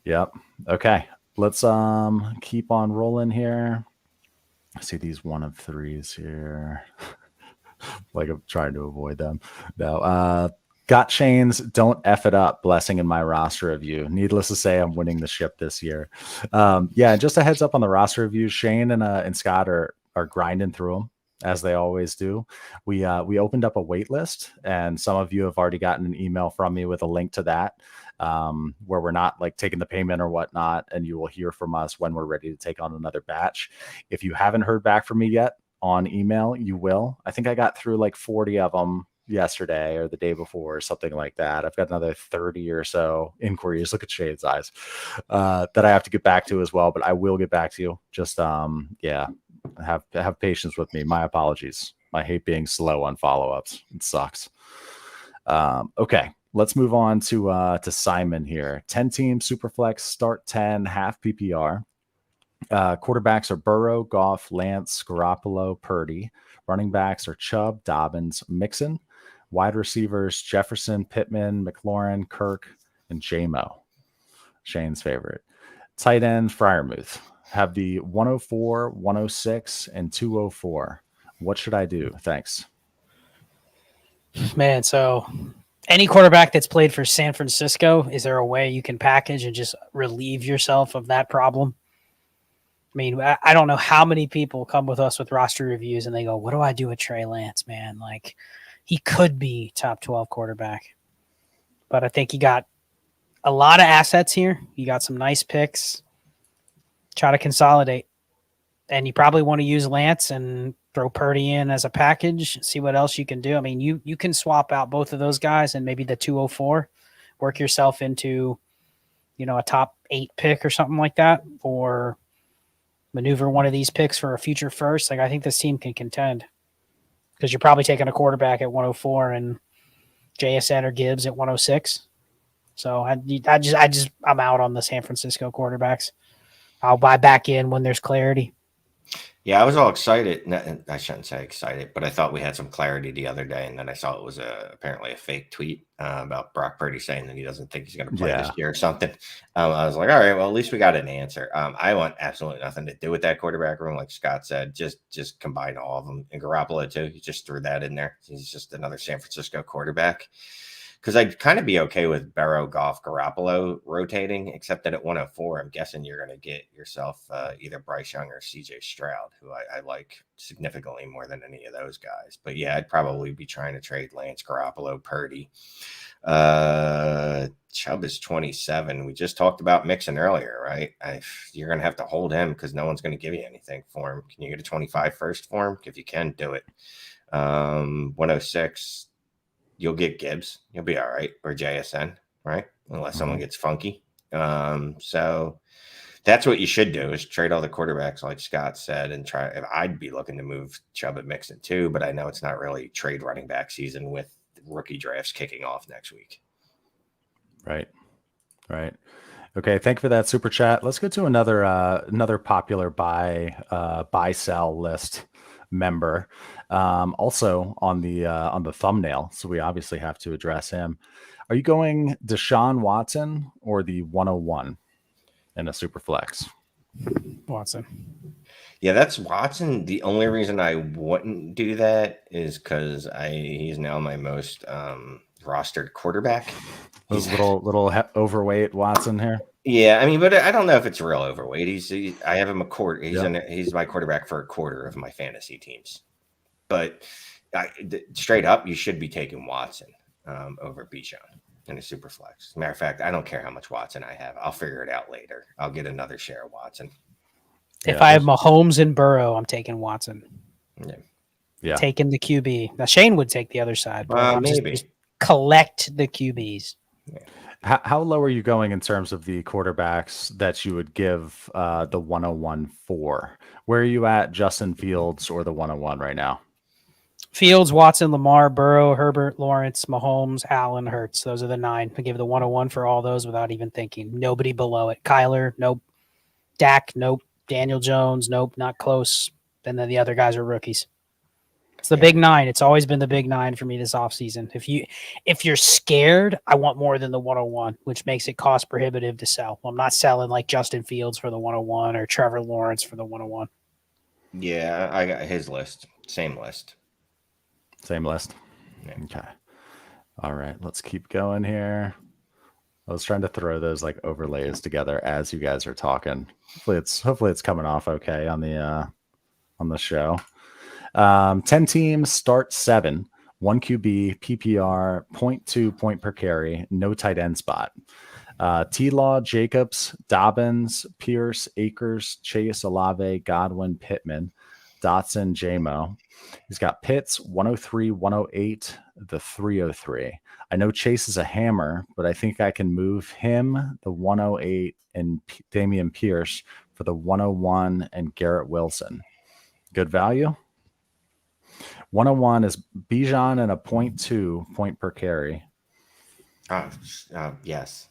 Yep. Okay. Let's keep on rolling here. I see these 1 of 3s here. Like I'm trying to avoid them. No. Got chains. Don't F it up. Blessing in my roster review. Needless to say, I'm winning the ship this year. Yeah. Just a heads up on the roster reviews. Shane and Scott are grinding through them as they always do. We opened up a wait list, and some of you have already gotten an email from me with a link to that. Where we're not like taking the payment or whatnot, and you will hear from us when we're ready to take on another batch. If you haven't heard back from me yet on email, you will. I think I got through like 40 of them yesterday or the day before or something like that. I've got another 30 or so inquiries. Look at Shade's eyes that I have to get back to as well, but I will get back to you. Just yeah, have patience with me. My apologies. I hate being slow on follow-ups. It sucks. Okay. Let's move on to Simon here. 10-team Superflex, start 10, half PPR. Quarterbacks are Burrow, Goff, Lance, Garoppolo, Purdy. Running backs are Chubb, Dobbins, Mixon. Wide receivers, Jefferson, Pittman, McLaurin, Kirk, and J-Mo. Shane's favorite. Tight end, Freiermuth. Have the 104, 106, and 204. What should I do? Thanks. Man, so any quarterback that's played for San Francisco, is there a way you can package and just relieve yourself of that problem? I mean, I don't know how many people come with us with roster reviews and they go, what do I do with Trey Lance, man? Like, he could be top 12 quarterback. But I think you got a lot of assets here. You got some nice picks. Try to consolidate. And you probably want to use Lance and throw Purdy in as a package, see what else you can do. I mean, you can swap out both of those guys and maybe the 204, work yourself into, a top 8 pick or something like that, or maneuver one of these picks for a future first. Like, I think this team can contend because you're probably taking a quarterback at 104 and JSN or Gibbs at 106. So I'm out on the San Francisco quarterbacks. I'll buy back in when there's clarity. Yeah, I was all excited. I shouldn't say excited, but I thought we had some clarity the other day, and then I saw it was apparently a fake tweet about Brock Purdy saying that he doesn't think he's going to play this year or something. I was like, all right, well, at least we got an answer. I want absolutely nothing to do with that quarterback room, like Scott said. Just combine all of them. And Garoppolo, too. He just threw that in there. He's just another San Francisco quarterback. Because I'd kind of be okay with Burrow, Goff, Garoppolo rotating, except that at 104, I'm guessing you're going to get yourself either Bryce Young or CJ Stroud, who I like significantly more than any of those guys. But yeah, I'd probably be trying to trade Lance, Garoppolo, Purdy. Chubb is 27. We just talked about Mixon earlier, right? You're going to have to hold him because no one's going to give you anything for him. Can you get a 25 first for him? If you can, do it. 106. you'll get Gibbs. You'll be all right, or JSN, right? Unless someone gets funky. So that's what you should do, is trade all the quarterbacks, like Scott said, and try. I'd be looking to move Chubb and Mixon too, but I know it's not really trade running back season with rookie drafts kicking off next week. Right. Okay, thank you for that super chat. Let's go to another popular buy sell list member, also on the thumbnail. So we obviously have to address him. Are you going Deshaun Watson or the 101 in a super flex? Watson. Yeah, that's Watson. The only reason I wouldn't do that is because he's now my most rostered quarterback. He's little overweight Watson here. Yeah, I mean, but I don't know if it's real overweight. I have him a quarter. He's my quarterback for a quarter of my fantasy teams. But straight up, you should be taking Watson over Bijan in a super flex. Matter of fact, I don't care how much Watson I have. I'll figure it out later. I'll get another share of Watson. If I have Mahomes and Burrow, I'm taking Watson. Yeah. Taking the QB. Now Shane would take the other side, but maybe just collect the QBs. Yeah. How low are you going in terms of the quarterbacks that you would give the 101 for? Where are you at, Justin Fields or the 101 right now? Fields, Watson, Lamar, Burrow, Herbert, Lawrence, Mahomes, Allen, Hurts. Those are the 9. I give the 101 for all those without even thinking. Nobody below it. Kyler, nope. Dak, nope. Daniel Jones, nope, not close. And then the other guys are rookies. It's the big 9. It's always been the big 9 for me this offseason. If you're scared, I want more than the 101, which makes it cost prohibitive to sell. I'm not selling like Justin Fields for the 101 or Trevor Lawrence for the 101. Yeah, I got his list. Same list. Yeah. Okay. All right, let's keep going here. I was trying to throw those like overlays together as you guys are talking. Hopefully it's coming off okay on the show. 10 teams, start 7, 1 QB, PPR, 0.2 point per carry, no tight end spot. T-Law, Jacobs, Dobbins, Pierce, Akers, Chase, Olave, Godwin, Pittman, Dotson, JMO. He's got Pitts, 103, 108, the 303. I know Chase is a hammer, but I think I can move him, the 108, and Damian Pierce for the 101 and Garrett Wilson. Good value. 101 is Bijan and a 0.2 point per carry. Yes.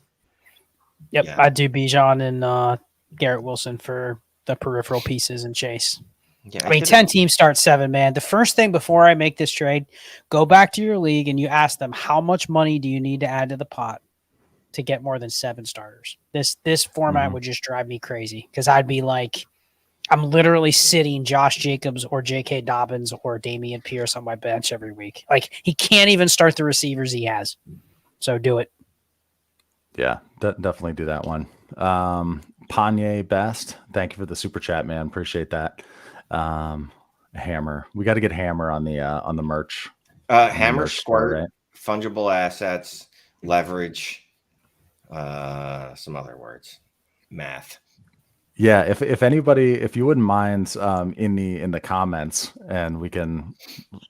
Yep, Yeah. I'd do Bijan and Garrett Wilson for the peripheral pieces and Chase. Yeah, I mean, 10 teams start 7, man. The first thing before I make this trade, go back to your league and you ask them, how much money do you need to add to the pot to get more than 7 starters? This format would just drive me crazy because I'd be like, I'm literally sitting Josh Jacobs or J.K. Dobbins or Damian Pierce on my bench every week. Like, he can't even start the receivers he has. So do it. Yeah, definitely do that one. Panye Best, thank you for the super chat, man. Appreciate that. Hammer, we got to get Hammer on the merch. Hammer, squirt, right? Fungible assets, leverage, some other words, math. Yeah, if anybody, if you wouldn't mind, in the comments, and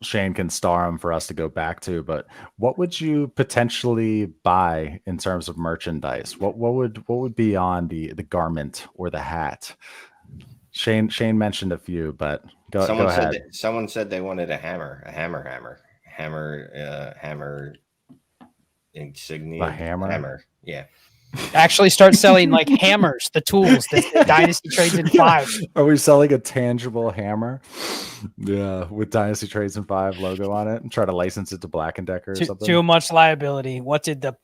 Shane can star them for us to go back to. But what would you potentially buy in terms of merchandise? What would be on the garment or the hat? Shane mentioned a few, but go ahead. Someone said they wanted a hammer insignia. A hammer. Yeah. Actually start selling like hammers, the tools, the Dynasty Trades in 5. Are we selling a tangible hammer? Yeah, with Dynasty Trades in 5 logo on it, and try to license it to Black and Decker or something. Too much liability. What did the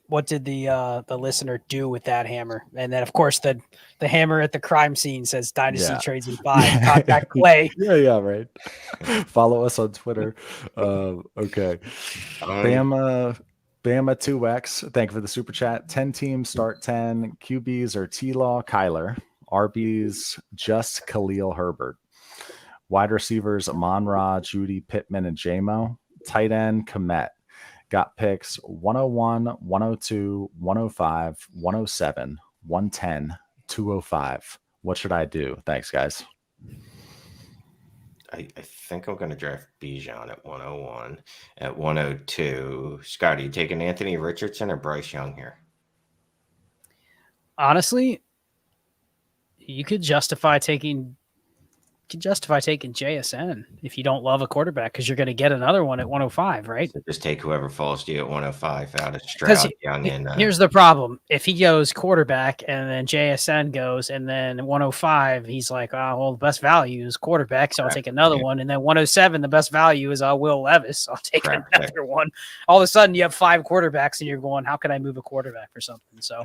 listener do with that hammer? And then of course the hammer at the crime scene says Dynasty Trades in 5. Contact Clay. Yeah, right. Follow us on Twitter. Okay. Bama 2X, thank you for the super chat. 10 teams, start 10. QBs are T-Law, Kyler. RBs, just Khalil Herbert. Wide receivers, Amon-Ra, Judy, Pittman, and JMO. Tight end, Komet. Got picks 101, 102, 105, 107, 110, 205. What should I do? Thanks, guys. I think I'm going to draft Bijan at 101. At 102, Scott, are you taking Anthony Richardson or Bryce Young here? Honestly, you could justify taking JSN if you don't love a quarterback because you're going to get another one at 105, right? So just take whoever falls to you at 105 out of Because Stroud, Young, and here's the problem: if he goes quarterback and then JSN goes, and then 105, he's like, "Oh, well, the best value is quarterback, so I'll take another one." And then 107, the best value is Will Levis, so I'll take another one. All of a sudden, you have 5 quarterbacks, and you're going, "How can I move a quarterback for something?" So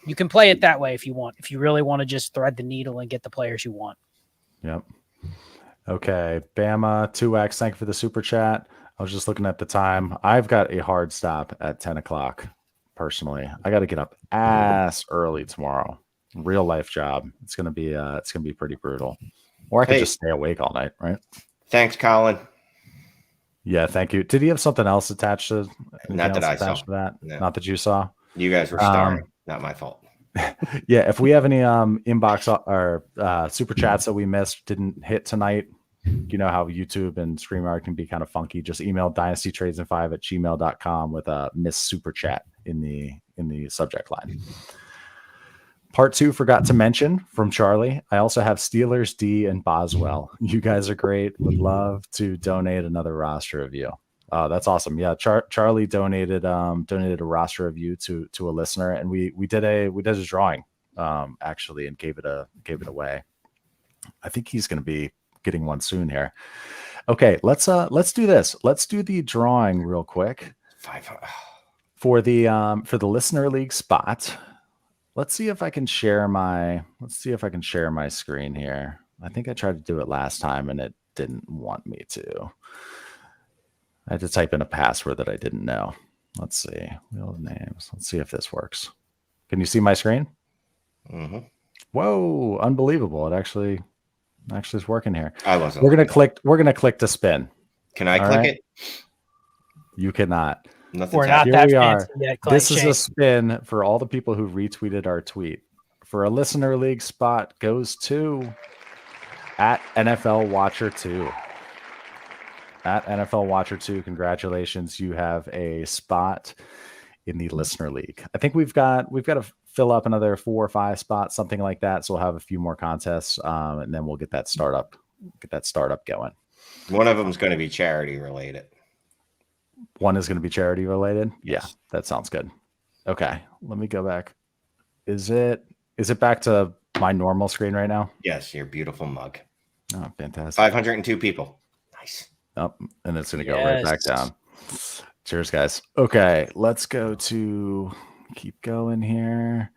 you can play it that way if you want. If you really want to just thread the needle and get the players you want. Yep. Okay. Bama 2X, thank you for the super chat. I was just looking at the time. I've got a hard stop at 10 o'clock. Personally, I got to get up ass early tomorrow. Real life job. It's gonna be pretty brutal. Or I could just stay awake all night, right? Thanks, Colin. Yeah, thank you. Did he have something else attached to? Not that I saw. To that? No. Not that you saw. You guys were starring. Not my fault. Yeah, if we have any inbox or super chats that we missed, didn't hit tonight, you know how YouTube and StreamYard can be kind of funky. Just email dynastytrades5@gmail.com with a miss super chat in the subject line. Part 2, forgot to mention from Charlie. I also have Steelers, D, and Boswell. You guys are great. Would love to donate another roster of you. That's awesome. Yeah, Charlie donated a roster of you to a listener, and we did a drawing actually, and gave it away. I think he's going to be getting one soon here. Okay, let's do this. Let's do the drawing real quick for the listener league spot. Let's see if I can share my screen here. I think I tried to do it last time and it didn't want me to. I had to type in a password that I didn't know. Let's see. Wheel of names. Let's see if this works. Can you see my screen? Mm-hmm. Whoa, unbelievable. It actually is working here. I wasn't. We're gonna click to spin. Can I click it? You cannot. We're not that fancy yet. This is a spin for all the people who retweeted our tweet. For a listener league spot goes to at NFL Watcher 2. At NFL Watcher 2, congratulations. You have a spot in the listener league. I think we've got to fill up another 4 or 5 spots, something like that. So we'll have a few more contests, and then we'll get that startup going. One of them is going to be charity related. One is going to be charity related. Yes. Yeah, that sounds good. Okay, let me go back. Is it back to my normal screen right now? Yes, your beautiful mug. Oh, fantastic. 502 people. Nice. Oh, and it's going to go right back down. Cheers, guys. Okay, let's keep going here.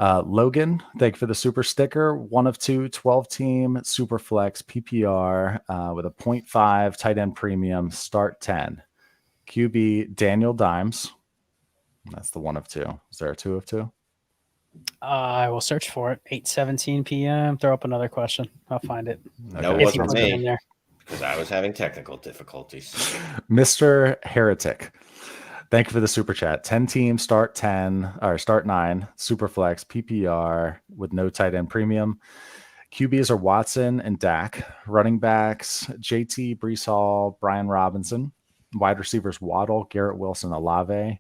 Logan, thank you for the super sticker. 1 of 2, 12-team, Superflex, PPR with a 0.5 tight end premium, start 10. QB, Daniel Dimes. That's the 1 of 2. Is there a 2 of 2? I will search for it. 8:17 p.m. Throw up another question. I'll find it. Okay. No, it wasn't me. Because I was having technical difficulties. Mr. Heretic, thank you for the super chat. 10 teams, start 10 or start 9, Superflex, PPR with no tight end premium. QBs are Watson and Dak. Running backs, JT, Breece Hall, Brian Robinson. Wide receivers, Waddle, Garrett Wilson, Olave.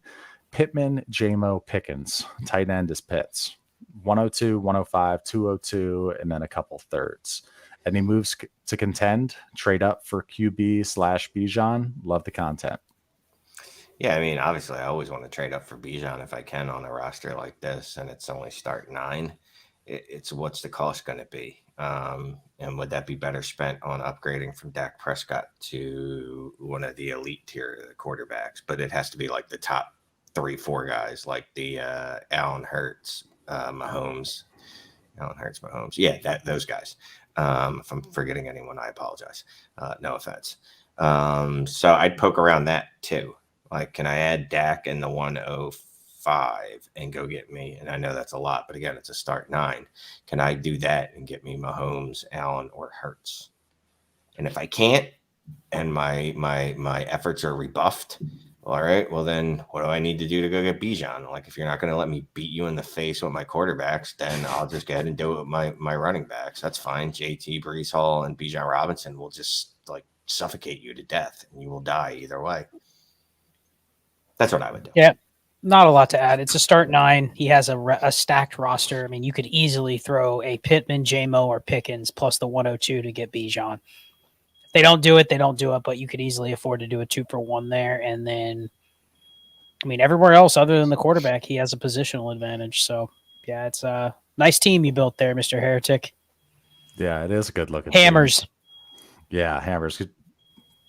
Pittman, J-Mo, Pickens. Tight end is Pitts. 102, 105, 202, and then a couple thirds. Any moves to contend? Trade up for QB / Bijan. Love the content. Yeah, I mean, obviously, I always want to trade up for Bijan if I can on a roster like this, and it's only start 9. It's what's the cost going to be? And would that be better spent on upgrading from Dak Prescott to one of the elite tier quarterbacks? But it has to be like the top 3-4 guys, like the Allen Hurts, Mahomes. Yeah, those guys. If I'm forgetting anyone, I apologize. No offense. So I'd poke around that too. Like, can I add Dak in the 105 and go get me? And I know that's a lot, but again, it's a start 9. Can I do that and get me Mahomes, Allen, or Hurts? And if I can't, and my efforts are rebuffed, All right, well then, what do I need to do to go get Bijan? Like, if you're not going to let me beat you in the face with my quarterbacks, then I'll just go ahead and do it with my running backs. That's fine. JT, Brees Hall, and Bijan Robinson will just like suffocate you to death, and you will die either way. That's what I would do. Yeah, not a lot to add. It's a start 9. He has a stacked roster. I mean, you could easily throw a Pittman, J-Mo, or Pickens plus the 102 to get Bijan. If they don't do it, they don't do it, but you could easily afford to do a 2-for-1 there. And then, I mean, everywhere else other than the quarterback, he has a positional advantage. So, yeah, it's a nice team you built there, Mr. Heretic. Yeah, it is a good looking Hammers. team. Yeah, hammers. Could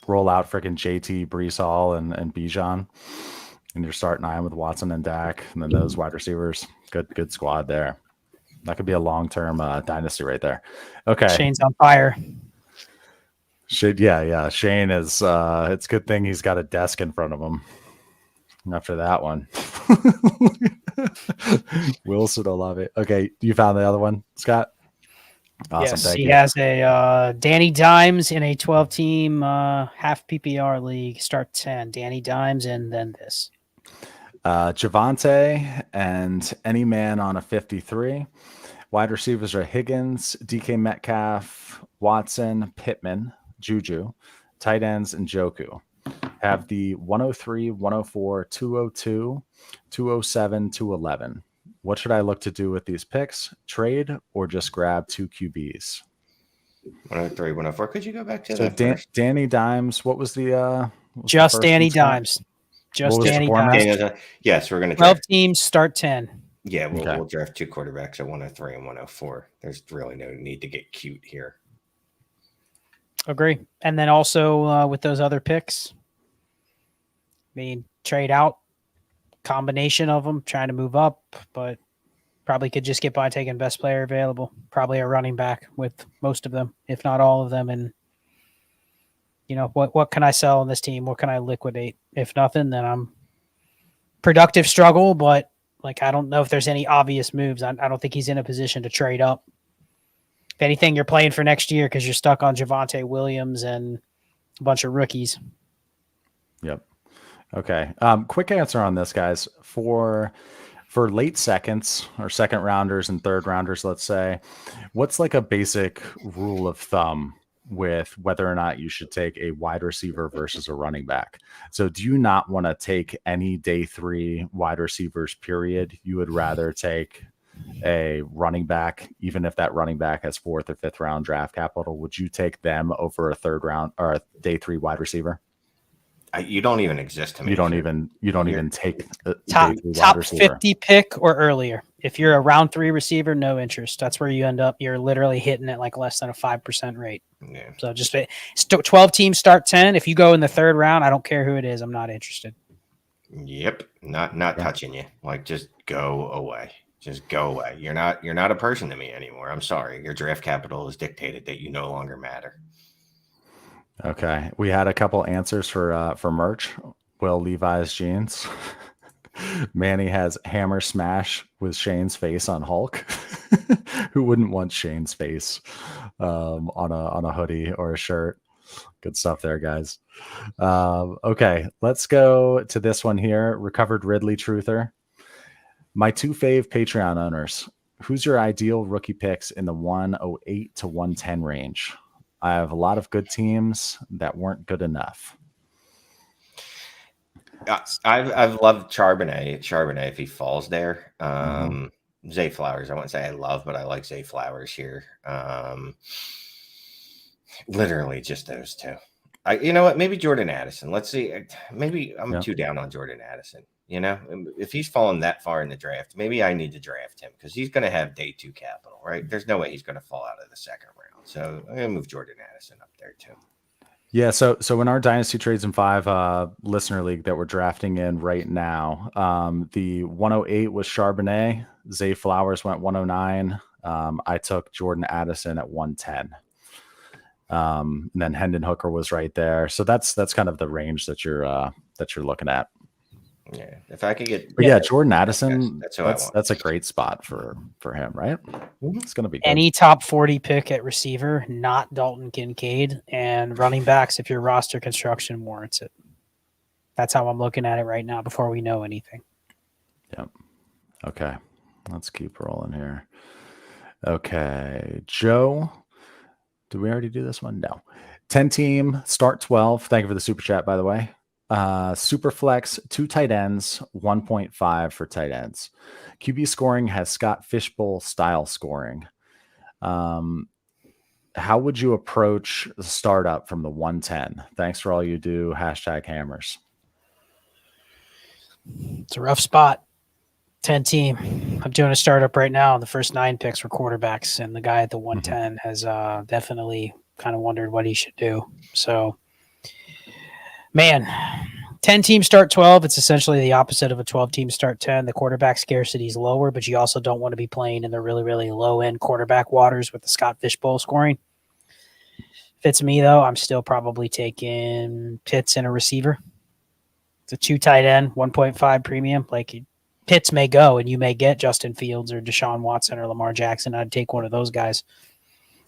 roll out freaking JT, Brees Hall, and Bijan. And you're starting 9 with Watson and Dak, and then those wide receivers. Good squad there. That could be a long-term dynasty right there. Okay. Shane's on fire. Yeah. Shane is it's a good thing he's got a desk in front of him after that one. Wilson will love it. Okay, you found the other one, Scott? Awesome. Yes, Thank he you. has a Danny Dimes in a 12-team half PPR league. Start 10. Danny Dimes, and then this. Javante and any man on a 53. Wide receivers are Higgins, DK Metcalf, Watson, Pittman, Juju. Tight ends and Njoku. Have the 103, 104, 202, 207, 211. What should I look to do with these picks? Trade or just grab 2 QBs? 103, 104. Could you go back to So that? Danny Dimes, what was the Just Danny Dimes. Just Danny Dimes. Yes, we're going to 12 teams, start 10. Yeah, we'll draft 2 quarterbacks at 103 and 104. There's really no need to get cute here. Agree. And then also with those other picks, I mean, trade out, combination of them, trying to move up, but probably could just get by taking best player available. Probably a running back with most of them, if not all of them. And, you know, what can I sell on this team? What can I liquidate? If nothing, then I'm productive struggle, but like, I don't know if there's any obvious moves. I don't think he's in a position to trade up. If anything, you're playing for next year because you're stuck on Javonte Williams and a bunch of rookies. Yep. Okay. Quick answer on this, guys. For late seconds or second rounders and third rounders, let's say, what's like a basic rule of thumb with whether or not you should take a wide receiver versus a running back? So do you not want to take any day 3 wide receivers, period? You would rather take a running back, even if that running back has 4th or 5th round draft capital? Would you take them over a 3rd round or a day 3 wide receiver? You don't even exist to me. You don't even take a top 50 pick or earlier. If you're a round 3 receiver, no interest. That's where you end up. You're literally hitting it like less than a 5% rate. Yeah. So just 12 teams start 10. If you go in the 3rd round, I don't care who it is. I'm not interested. Yep. Not touching you. Like, just go away. Just go away. You're not a person to me anymore. I'm sorry. Your draft capital has dictated that you no longer matter. Okay. We had a couple answers for merch. Will Levi's jeans. Manny has hammer smash with Shane's face on Hulk. Who wouldn't want Shane's face on a hoodie or a shirt? Good stuff there, guys. Okay, let's go to this one here. Recovered Ridley Truther. My 2 fave Patreon owners. Who's your ideal rookie picks in the 108 to 110 range? I have a lot of good teams that weren't good enough. I've loved Charbonnet if he falls there. Zay Flowers, I wouldn't say I love, but I like Zay Flowers here. Literally just those 2. You know what? Maybe Jordan Addison. Let's see. Maybe I'm too down on Jordan Addison. You know, if he's fallen that far in the draft, maybe I need to draft him because he's going to have day 2 capital, right? There's no way he's going to fall out of the 2nd round. So I'm going to move Jordan Addison up there too. Yeah, so in our Dynasty Trades in 5 listener league that we're drafting in right now, the 108 was Charbonnet. Zay Flowers went 109. I took Jordan Addison at 110. And then Hendon Hooker was right there. So that's kind of the range that you're looking at. Yeah, if I could get, Jordan Addison, that's a great spot for him, right? It's going to be good. Any top 40 pick at receiver, not Dalton Kincaid, and running backs if your roster construction warrants it. That's how I'm looking at it right now before we know anything. Yep. Okay. Let's keep rolling here. Okay. Joe, did we already do this one? No. 10 team, start 12. Thank you for the super chat, by the way. Superflex, 2 tight ends, 1.5 for tight ends. QB scoring has Scott Fishbowl style scoring. How would you approach the startup from the 110? Thanks for all you do. #hammers. It's a rough spot. 10 team. I'm doing a startup right now. The first 9 picks were quarterbacks, and the guy at the 110 has definitely kind of wondered what he should do. So, man, 10 team start 12. It's essentially the opposite of a 12 team start 10. The quarterback scarcity is lower, but you also don't want to be playing in the really, really low end quarterback waters with the Scott Fishbowl scoring. If it's me, though, I'm still probably taking Pitts and a receiver. It's a 2 tight end, 1.5 premium. Like, Pitts may go, and you may get Justin Fields or Deshaun Watson or Lamar Jackson. I'd take one of those guys.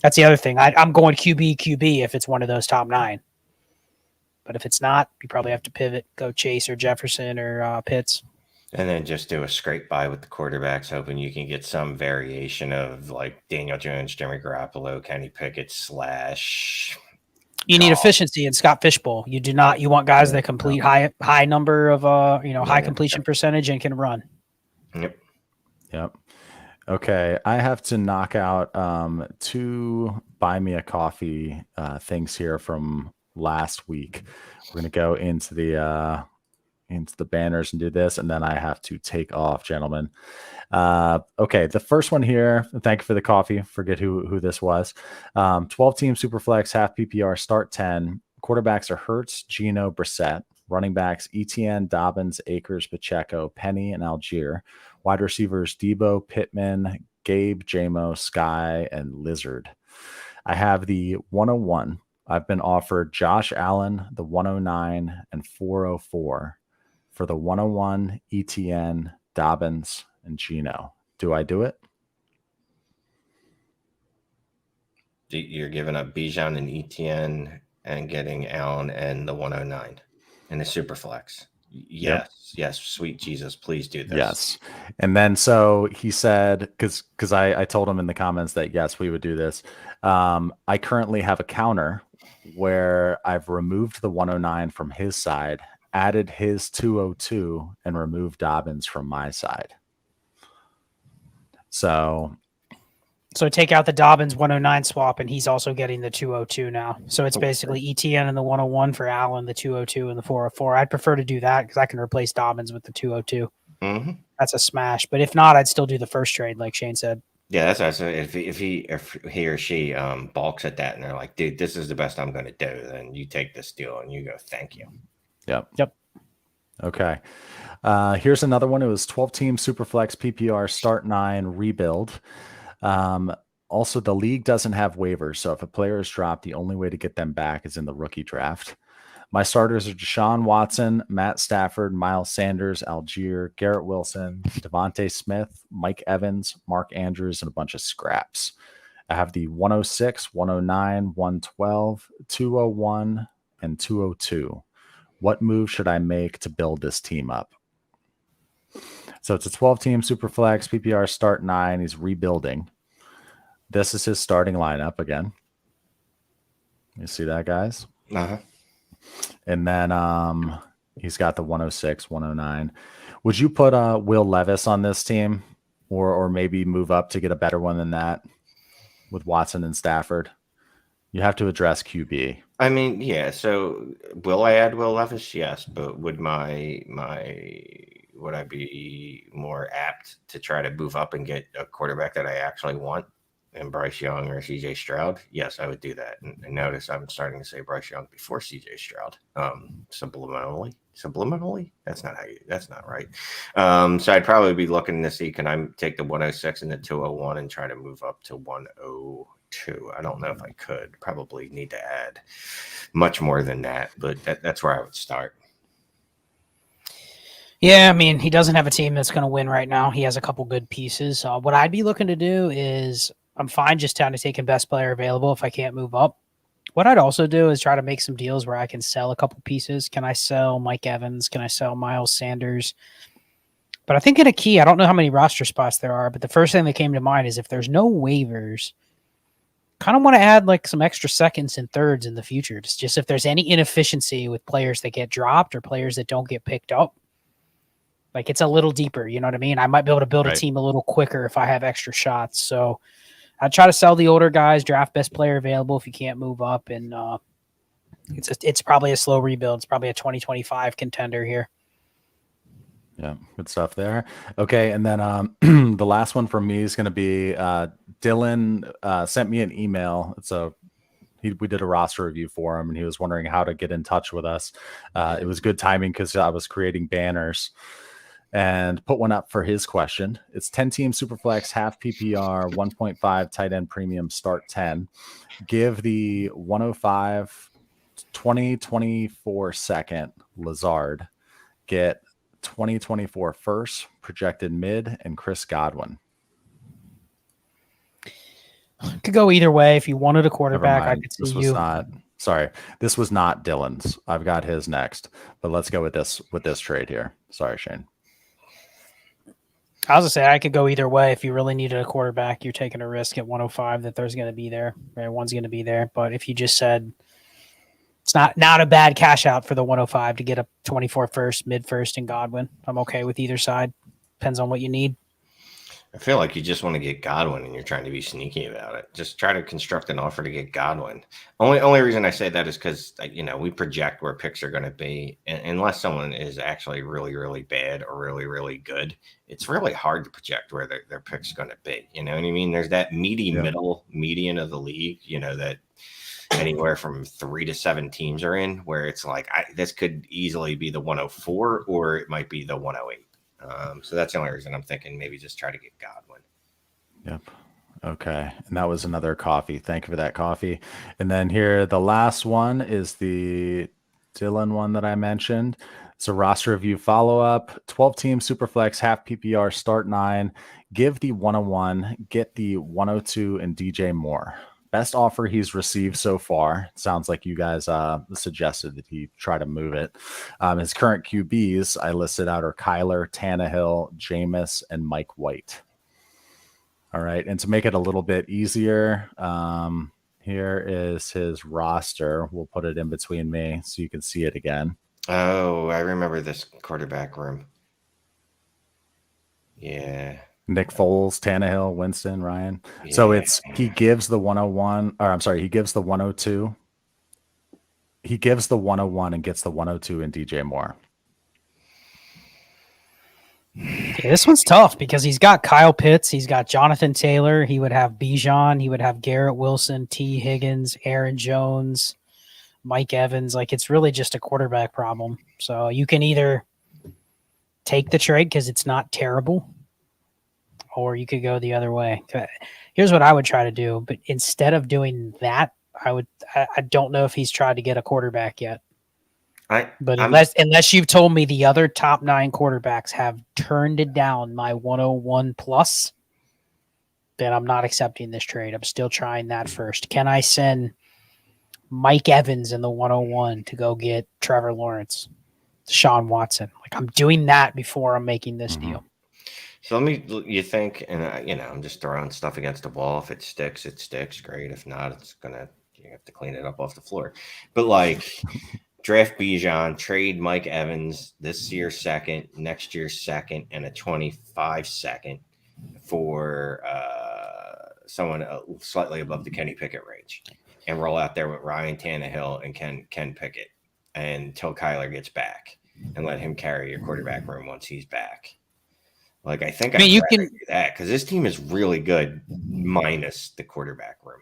That's the other thing. I'm going QB if it's one of those top 9. But if it's not, you probably have to pivot, go Chase or Jefferson or Pitts. And then just do a scrape buy with the quarterbacks, hoping you can get some variation of like Daniel Jones, Jimmy Garoppolo, Kenny Pickett / You need efficiency in Scott Fishbowl. You do not. You want guys that complete high number of high completion percentage and can run. Yep. Okay, I have to knock out 2 buy me a coffee things here from last week. We're gonna go into the banners and do this, and then I have to take off, gentlemen. Okay, the first one here. Thank you for the coffee. Forget who this was. 12 team Superflex, half PPR, start 10. Quarterbacks are Hurts, Geno, Brissett. Running backs ETN, Dobbins, Akers, Pacheco, Penny, and Algier. Wide receivers Debo, Pittman, Gabe, Jamo, Sky, and Lizard. I have the 101. I've been offered Josh Allen, the 109, and 404 for the 101, ETN, Dobbins, and Geno. Do I do it? You're giving up Bijan and ETN and getting Allen and the 109 and the Superflex. Yes, sweet Jesus, please do this. Yes. And then so he said, because I told him in the comments that yes, we would do this. I currently have a counter where I've removed the 109 from his side, added his 202, and removed Dobbins from my side. So take out the Dobbins 109 swap, and he's also getting the 202 now. So it's basically ETN and the 101 for Allen, the 202 and the 404. I'd prefer to do that because I can replace Dobbins with the 202. Mm-hmm. That's a smash. But if not, I'd still do the first trade, like Shane said. Yeah, that's what I said. If he or she balks at that and they're like, dude, this is the best I'm going to do, then you take this deal and you go, thank you. Yep. Okay. Here's another one. It was 12 team Superflex PPR start 9 rebuild. Also, the league doesn't have waivers, so if a player is dropped, the only way to get them back is in the rookie draft. My starters are Deshaun Watson, Matt Stafford, Miles Sanders, Algier, Garrett Wilson, Devontae Smith, Mike Evans, Mark Andrews, and a bunch of scraps. I have the 106, 109, 112, 201, and 202. What move should I make to build this team up? So it's a 12-team Superflex, PPR start 9. He's rebuilding. This is his starting lineup again. You see that, guys? Uh-huh. And then he's got the 106, 109. Would you put Will Levis on this team or maybe move up to get a better one than that with Watson and Stafford? You have to address QB. I mean, yeah. So will I add Will Levis? Yes. But would would I be more apt to try to move up and get a quarterback that I actually want and Bryce Young or CJ Stroud? Yes, I would do that. And notice I'm starting to say Bryce Young before CJ Stroud. Subliminally. That's not right. So I'd probably be looking to see, can I take the 106 and the 201 and try to move up to 102? I don't know if I could. Probably need to add much more than that, but that's where I would start. Yeah, I mean, he doesn't have a team that's going to win right now. He has a couple good pieces. What I'd be looking to do is I'm fine just kind of taking best player available if I can't move up. What I'd also do is try to make some deals where I can sell a couple pieces. Can I sell Mike Evans? Can I sell Miles Sanders? But I think in a key, I don't know how many roster spots there are, but the first thing that came to mind is if there's no waivers, kind of want to add like some extra seconds and thirds in the future. Just if there's any inefficiency with players that get dropped or players that don't get picked up, like it's a little deeper. You know what I mean? I might be able to build a team a little quicker if I have extra shots. So I try to sell the older guys, draft best player available if you can't move up, and it's probably a slow rebuild. It's probably a 2025 contender here. Yeah, good stuff there. Okay, and then the last one for me is going to be Dylan sent me an email. We did a roster review for him, and he was wondering how to get in touch with us. It was good timing because I was creating banners and put one up for his question. It's 10-team Superflex, half PPR, 1.5 tight end premium, start 10. Give the 105 2024 second Lazard. Get 2024 first, projected mid, and Chris Godwin. Could go either way. If you wanted a quarterback, I could see this was not Dylan's. I've got his next, but let's go with this trade here. Sorry, Shane. I was gonna say I could go either way. If you really needed a quarterback, you're taking a risk at 105 that there's going to be there. Right? One's going to be there. But if you just said it's not a bad cash out for the 105 to get a 24 first, mid first, and Godwin, I'm okay with either side. Depends on what you need. I feel like you just want to get Godwin and you're trying to be sneaky about it. Just try to construct an offer to get Godwin. Only reason I say that is because, we project where picks are going to be. And unless someone is actually really, really bad or really, really good, it's really hard to project where their pick's going to be. You know what I mean? There's that median of the league, that anywhere from 3 to 7 teams are in, where it's like, this could easily be the 104 or it might be the 108. So that's the only reason I'm thinking maybe just try to get Godwin. Yep. Okay. And that was another coffee. Thank you for that coffee. And then here, the last one is the Dylan one that I mentioned. It's a roster review follow-up, 12-team Superflex, half PPR, start 9, give the 101, get the 102, and DJ Moore. Best offer he's received so far. Sounds like you guys suggested that he try to move it. His current QBs I listed out are Kyler, Tannehill, Jameis, and Mike White. All right. And to make it a little bit easier, here is his roster. We'll put it in between me so you can see it again. Oh, I remember this quarterback room. Yeah. Nick Foles, Tannehill, Winston, Ryan. Yeah. So he gives the 101, or I'm sorry, he gives the 102. He gives the 101 and gets the 102 in DJ Moore. Yeah, this one's tough because he's got Kyle Pitts, he's got Jonathan Taylor, he would have Bijan, he would have Garrett Wilson, T. Higgins, Aaron Jones, Mike Evans. Like, it's really just a quarterback problem. So you can either take the trade because it's not terrible, or you could go the other way. Here's what I would try to do, but instead of doing that, I don't know if he's tried to get a quarterback yet. Unless you've told me the other top 9 quarterbacks have turned it down my 101 plus, then I'm not accepting this trade. I'm still trying that first. Can I send Mike Evans in the 101 to go get Trevor Lawrence, Deshaun Watson? Like, I'm doing that before I'm making this deal. So you think, and I'm just throwing stuff against the wall. If it sticks, it sticks. Great. If not, you have to clean it up off the floor. But draft Bijan, trade Mike Evans this year's second, next year's second, and a 25 second for someone slightly above the Kenny Pickett range, and roll out there with Ryan Tannehill and Ken Pickett until Kyler gets back, and let him carry your quarterback room once he's back. Like, I think you can do that because this team is really good minus the quarterback room.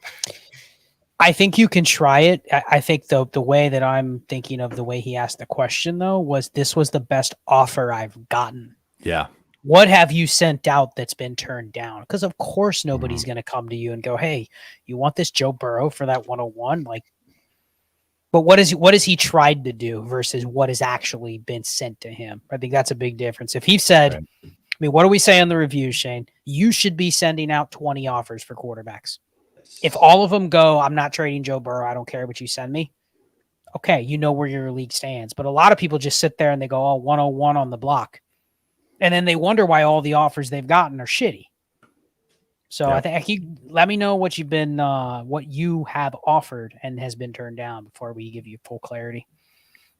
I think you can try it. I think the way that I'm thinking of the way he asked the question, though, was this was the best offer I've gotten. Yeah. What have you sent out that's been turned down? Because, of course, nobody's going to come to you and go, hey, you want this Joe Burrow for that 101? But what has he tried to do versus what has actually been sent to him? I think that's a big difference. If he said, right. What do we say on the review, Shane? You should be sending out 20 offers for quarterbacks. If all of them go, I'm not trading Joe Burrow. I don't care what you send me. Okay, you know where your league stands. But a lot of people just sit there and they go, oh, 101 on the block. And then they wonder why all the offers they've gotten are shitty. So I think let me know what you've been, what you have offered and has been turned down before we give you full clarity.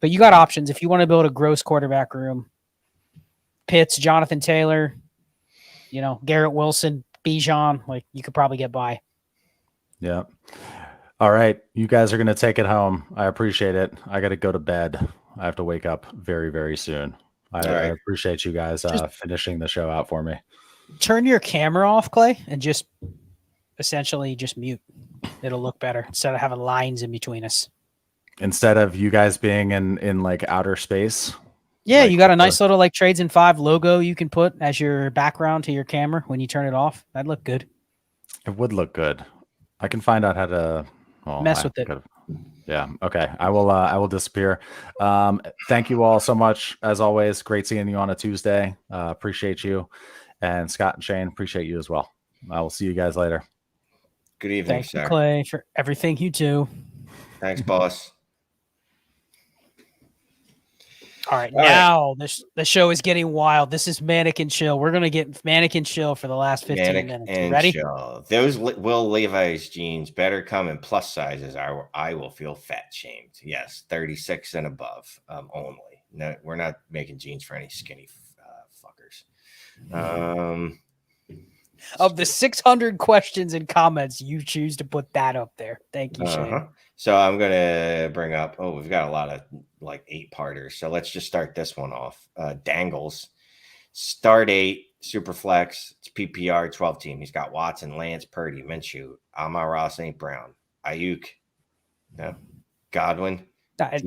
But you got options if you want to build a gross quarterback room. Pitts, Jonathan Taylor, Garrett Wilson, Bijan, like you could probably get by. Yeah. All right. You guys are going to take it home. I appreciate it. I got to go to bed. I have to wake up very, very soon. I appreciate you guys finishing the show out for me. Turn your camera off, Clay, and just essentially just mute. It'll look better instead of having lines in between us. Instead of you guys being in like outer space. Yeah, you got a nice little like Trades in 5 logo you can put as your background to your camera when you turn it off. That'd look good. It would look good. I can find out how to mess with it. Yeah. Okay. I will disappear. Thank you all so much. As always, great seeing you on a Tuesday. Appreciate you. And Scott and Shane, appreciate you as well. I will see you guys later. Good evening, Thank you, Clay, for everything you do. Thanks, boss. All right, now the show is getting wild. This is Manic and Chill. We're going to get Manic and Chill for the last 15 minutes. You ready? Chill. Those Will Levi's jeans better come in plus sizes. I will feel fat shamed. Yes, 36 and above only. No, we're not making jeans for any skinny fuckers. Of the 600 questions and comments, you choose to put that up there. Thank you, Shane. So I'm going to bring up, we've got a lot of like 8-parters. So let's just start this one off. Dangles, start 8, Superflex, it's PPR 12 team. He's got Watson, Lance, Purdy, Minshew, Amon-Ra St. Brown, Ayuk, Godwin.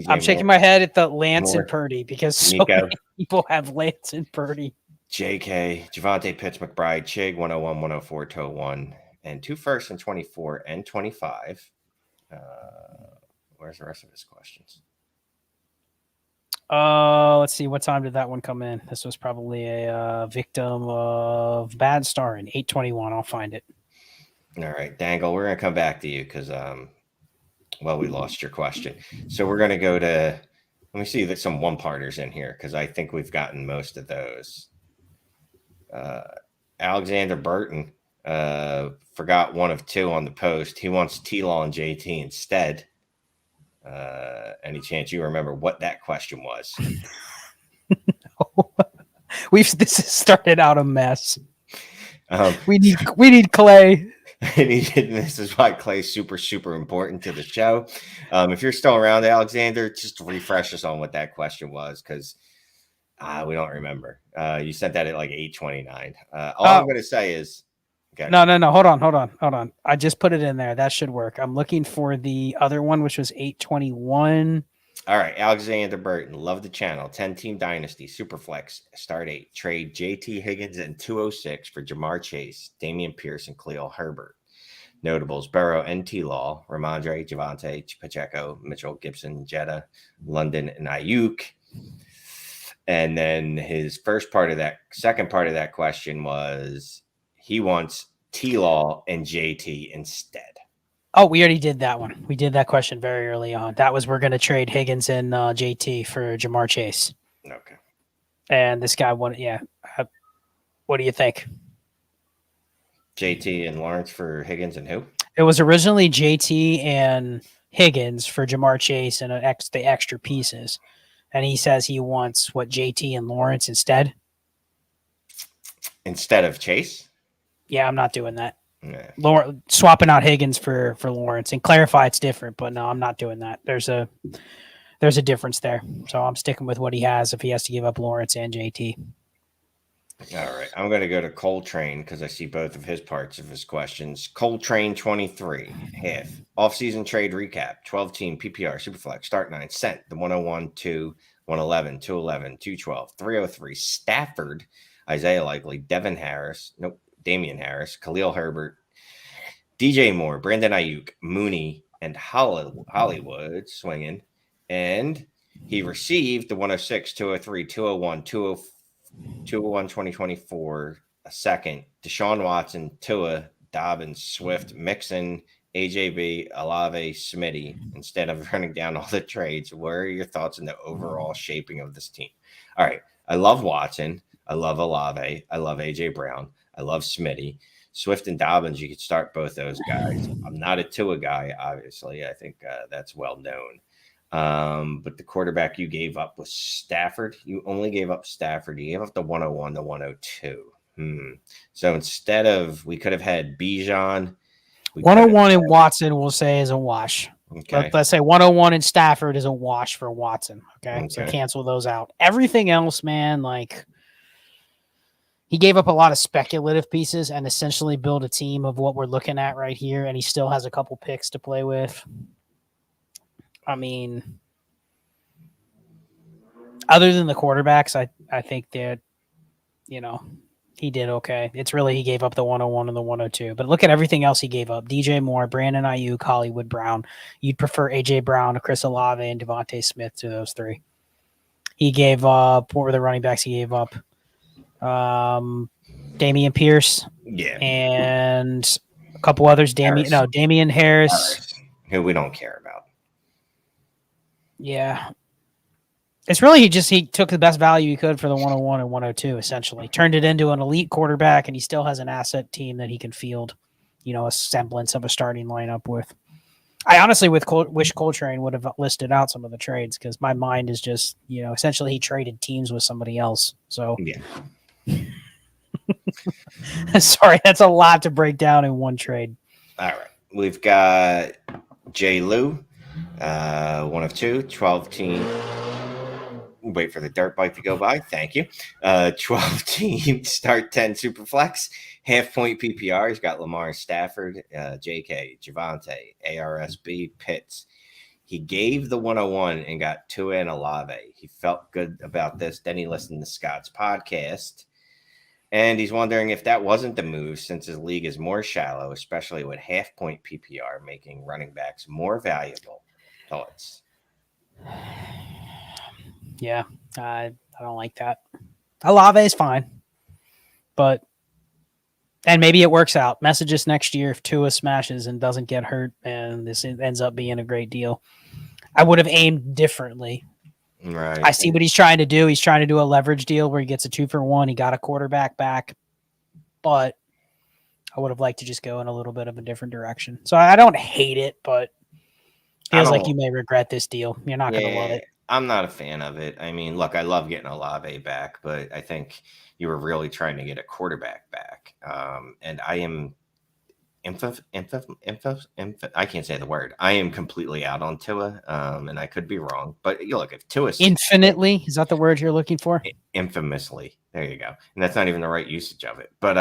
I'm shaking my head at the Lance and Purdy because so many people have Lance and Purdy. JK, Javonte Pitts, McBride, Chig, 101, 104, 201, and 2 firsts in 24 and 25. Where's the rest of his questions? Let's see. What time did that one come in? This was probably a victim of bad starring. 8:21. I'll find it. All right, Dangle, we're going to come back to you because, we lost your question. So we're going to go to, let me see, there's some one-parters in here because I think we've gotten most of those. Alexander Burton forgot 1 of 2 on the post. He wants T-Law and JT instead. Any chance you remember what that question was? This has started out a mess. We need Clay. This is why Clay's super, super important to the show. If you're still around, Alexander, just refresh us on what that question was because we don't remember. You sent that at like 8:29. All I'm going to say is, okay. No. Hold on. I just put it in there. That should work. I'm looking for the other one, which was 8:21. All right. Alexander Burton. Love the channel. 10-team Dynasty. Superflex. Start 8. Trade JT Higgins and 206 for Jamar Chase, Damian Pierce, and Khalil Herbert. Notables: Burrow and T-Law, Rhamondre, Javonte, Pacheco, Mitchell, Gibson, Jetta, London, and Ayuk. And then his second part of that question was he wants T-Law and JT instead. Oh, we already did that one. We did that question very early on. That was we're going to trade Higgins and JT for Jamar Chase. Okay. And this guy wanted, what do you think? JT and Lawrence for Higgins and who? It was originally JT and Higgins for Jamar Chase and the extra pieces. And he says he wants JT and Lawrence instead. Instead of Chase? Yeah, I'm not doing that. Nah. Swapping out Higgins for Lawrence and clarify it's different, but no, I'm not doing that. There's a difference there. So I'm sticking with what he has if he has to give up Lawrence and JT. All right. I'm going to go to Coltrane because I see both of his parts of his questions. Coltrane 23, half. Offseason trade recap. 12-team PPR, Superflex, start 9, sent the 101, 2, 111, 211, 212, 303, Stafford, Isaiah Likely, Damian Harris, Khalil Herbert, DJ Moore, Brandon Ayuk, Mooney, and Hollywood swinging. And he received the 106, 203, 201, 201, 2024, a second, Deshaun Watson, Tua, Dobbins, Swift, Mixon, AJB, Olave, Smitty, instead of running down all the trades, what are your thoughts on the overall shaping of this team? All right. I love Watson. I love Olave. I love AJ Brown. I love Smitty. Swift and Dobbins, you could start both those guys. I'm not a Tua guy, obviously. I think that's well known. But the quarterback you gave up was Stafford. You only gave up Stafford. You gave up the 101, the 102. So instead of, we could have had Bijan. 101 in Watson, we'll say, is a wash. Okay. Let's say 101 in Stafford is a wash for Watson. Okay. So cancel those out. Everything else, man, like, he gave up a lot of speculative pieces and essentially built a team of what we're looking at right here, and he still has a couple picks to play with. I mean, other than the quarterbacks, I think that, he did okay. It's really, he gave up the 101 and the 102. But look at everything else he gave up. DJ Moore, Brandon Ayuk, Hollywood Brown. You'd prefer AJ Brown, Chris Olave, and Devontae Smith to those three. He gave up, what were the running backs he gave up? Damian Pierce. Yeah. And a couple others. Damian Harris. Who we don't care about. Yeah. It's really, he took the best value he could for the 101 and 102, essentially. Turned it into an elite quarterback, and he still has an asset team that he can field, a semblance of a starting lineup with. I honestly wish Coltrane would have listed out some of the trades, because my mind is just, essentially he traded teams with somebody else. So, yeah. Sorry, that's a lot to break down in one trade. All right. We've got J. Lou, 1 of 2, 12 team. Wait for the dirt bike to go by. Thank you. 12 team start 10 Superflex. Half point PPR. He's got Lamar, Stafford, JK, Javante, ARSB, Pitts. He gave the 101 and got Tua and Olave. He felt good about this. Then he listened to Scott's podcast. And he's wondering if that wasn't the move, since his league is more shallow, especially with half point PPR, making running backs more valuable. Thoughts? Yeah, I don't like that. Olave is fine, and maybe it works out. Message us next year if Tua smashes and doesn't get hurt, and this ends up being a great deal. I would have aimed differently. Right. I see what he's trying to do. He's trying to do a leverage deal where he gets a 2-for-1. He got a quarterback back, but I would have liked to just go in a little bit of a different direction. So I don't hate it, but feels like you may regret this deal. You're not going to love it. I'm not a fan of it. I mean, look, I love getting Olave back, but I think you were really trying to get a quarterback back. And I am I can't say the word. I am completely out on Tua, and I could be wrong. But you look, if Tua infinitely, is that the word you're looking for? Infamously, there you go. And that's not even the right usage of it. But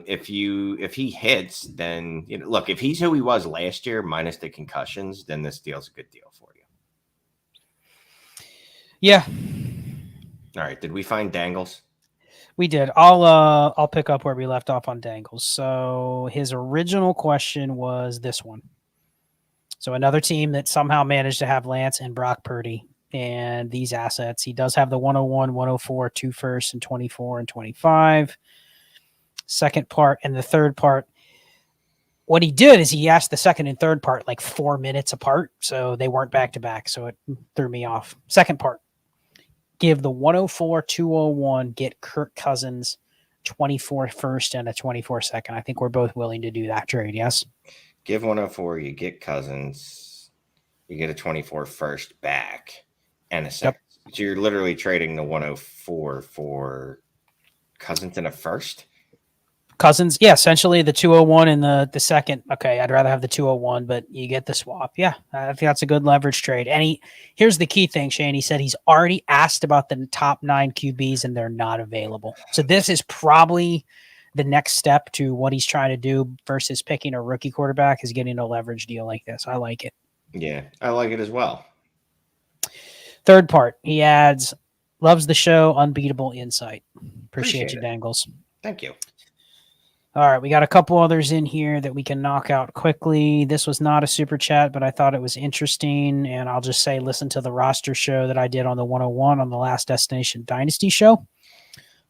if he hits, then look, if he's who he was last year minus the concussions, then this deal's a good deal for you. Yeah. All right. Did we find Dangles? We did. I'll pick up where we left off on Dangles. So his original question was this one. So another team that somehow managed to have Lance and Brock Purdy and these assets. He does have the 101, 104, 2 firsts, and 24 and 25. Second part and the third part. What he did is he asked the second and third part like 4 minutes apart. So they weren't back to back. So it threw me off. Second part. Give the 104, 201, get Kirk Cousins 24 first and a 24 second. I think we're both willing to do that trade, yes? Give 104, you get Cousins, you get a 24 first back and a second. Yep. So you're literally trading the 104 for Cousins and a first? Cousins, yeah, essentially the 201 and the second. Okay, I'd rather have the 201, but you get the swap. Yeah, I think that's a good leverage trade. And here's the key thing, Shane. He said he's already asked about the top 9 QBs and they're not available. So this is probably the next step to what he's trying to do versus picking a rookie quarterback is getting a leverage deal like this. I like it. Yeah, I like it as well. Third part, he adds, loves the show, unbeatable insight. Appreciate you, Dangles. Thank you. All right, we got a couple others in here that we can knock out quickly. This was not a super chat, but I thought it was interesting, and I'll just say listen to the roster show that I did on the 101 on the Last Destination Dynasty show.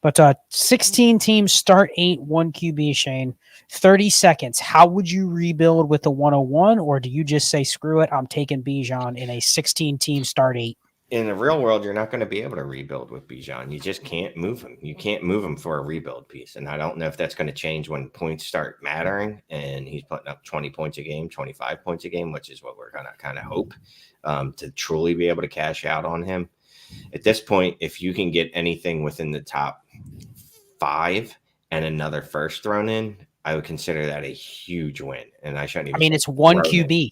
But 16 teams, start 8, 1 QB, Shane. 30 seconds. How would you rebuild with the 101, or do you just say, screw it, I'm taking Bijan in a 16-team start 8? In the real world, you're not going to be able to rebuild with Bijan. You just can't move him. You can't move him for a rebuild piece. And I don't know if that's going to change when points start mattering and he's putting up 20 points a game, 25 points a game, which is what we're going to kind of hope to truly be able to cash out on him. At this point, if you can get anything within the top 5 and another first thrown in, I would consider that a huge win. And I shouldn't even. I mean, it's 1 QB.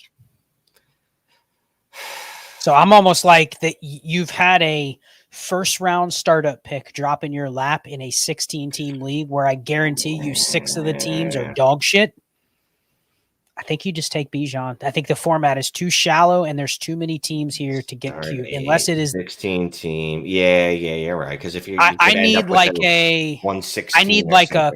So I'm almost like that. You've had a first round startup pick drop in your lap in a 16-team league where I guarantee you 6 of the teams are dog shit. I think you just take Bijan. I think the format is too shallow and there's too many teams here to get cute. Unless it is 16 team. Yeah, you're right. Because if you I need like a 116. I need like a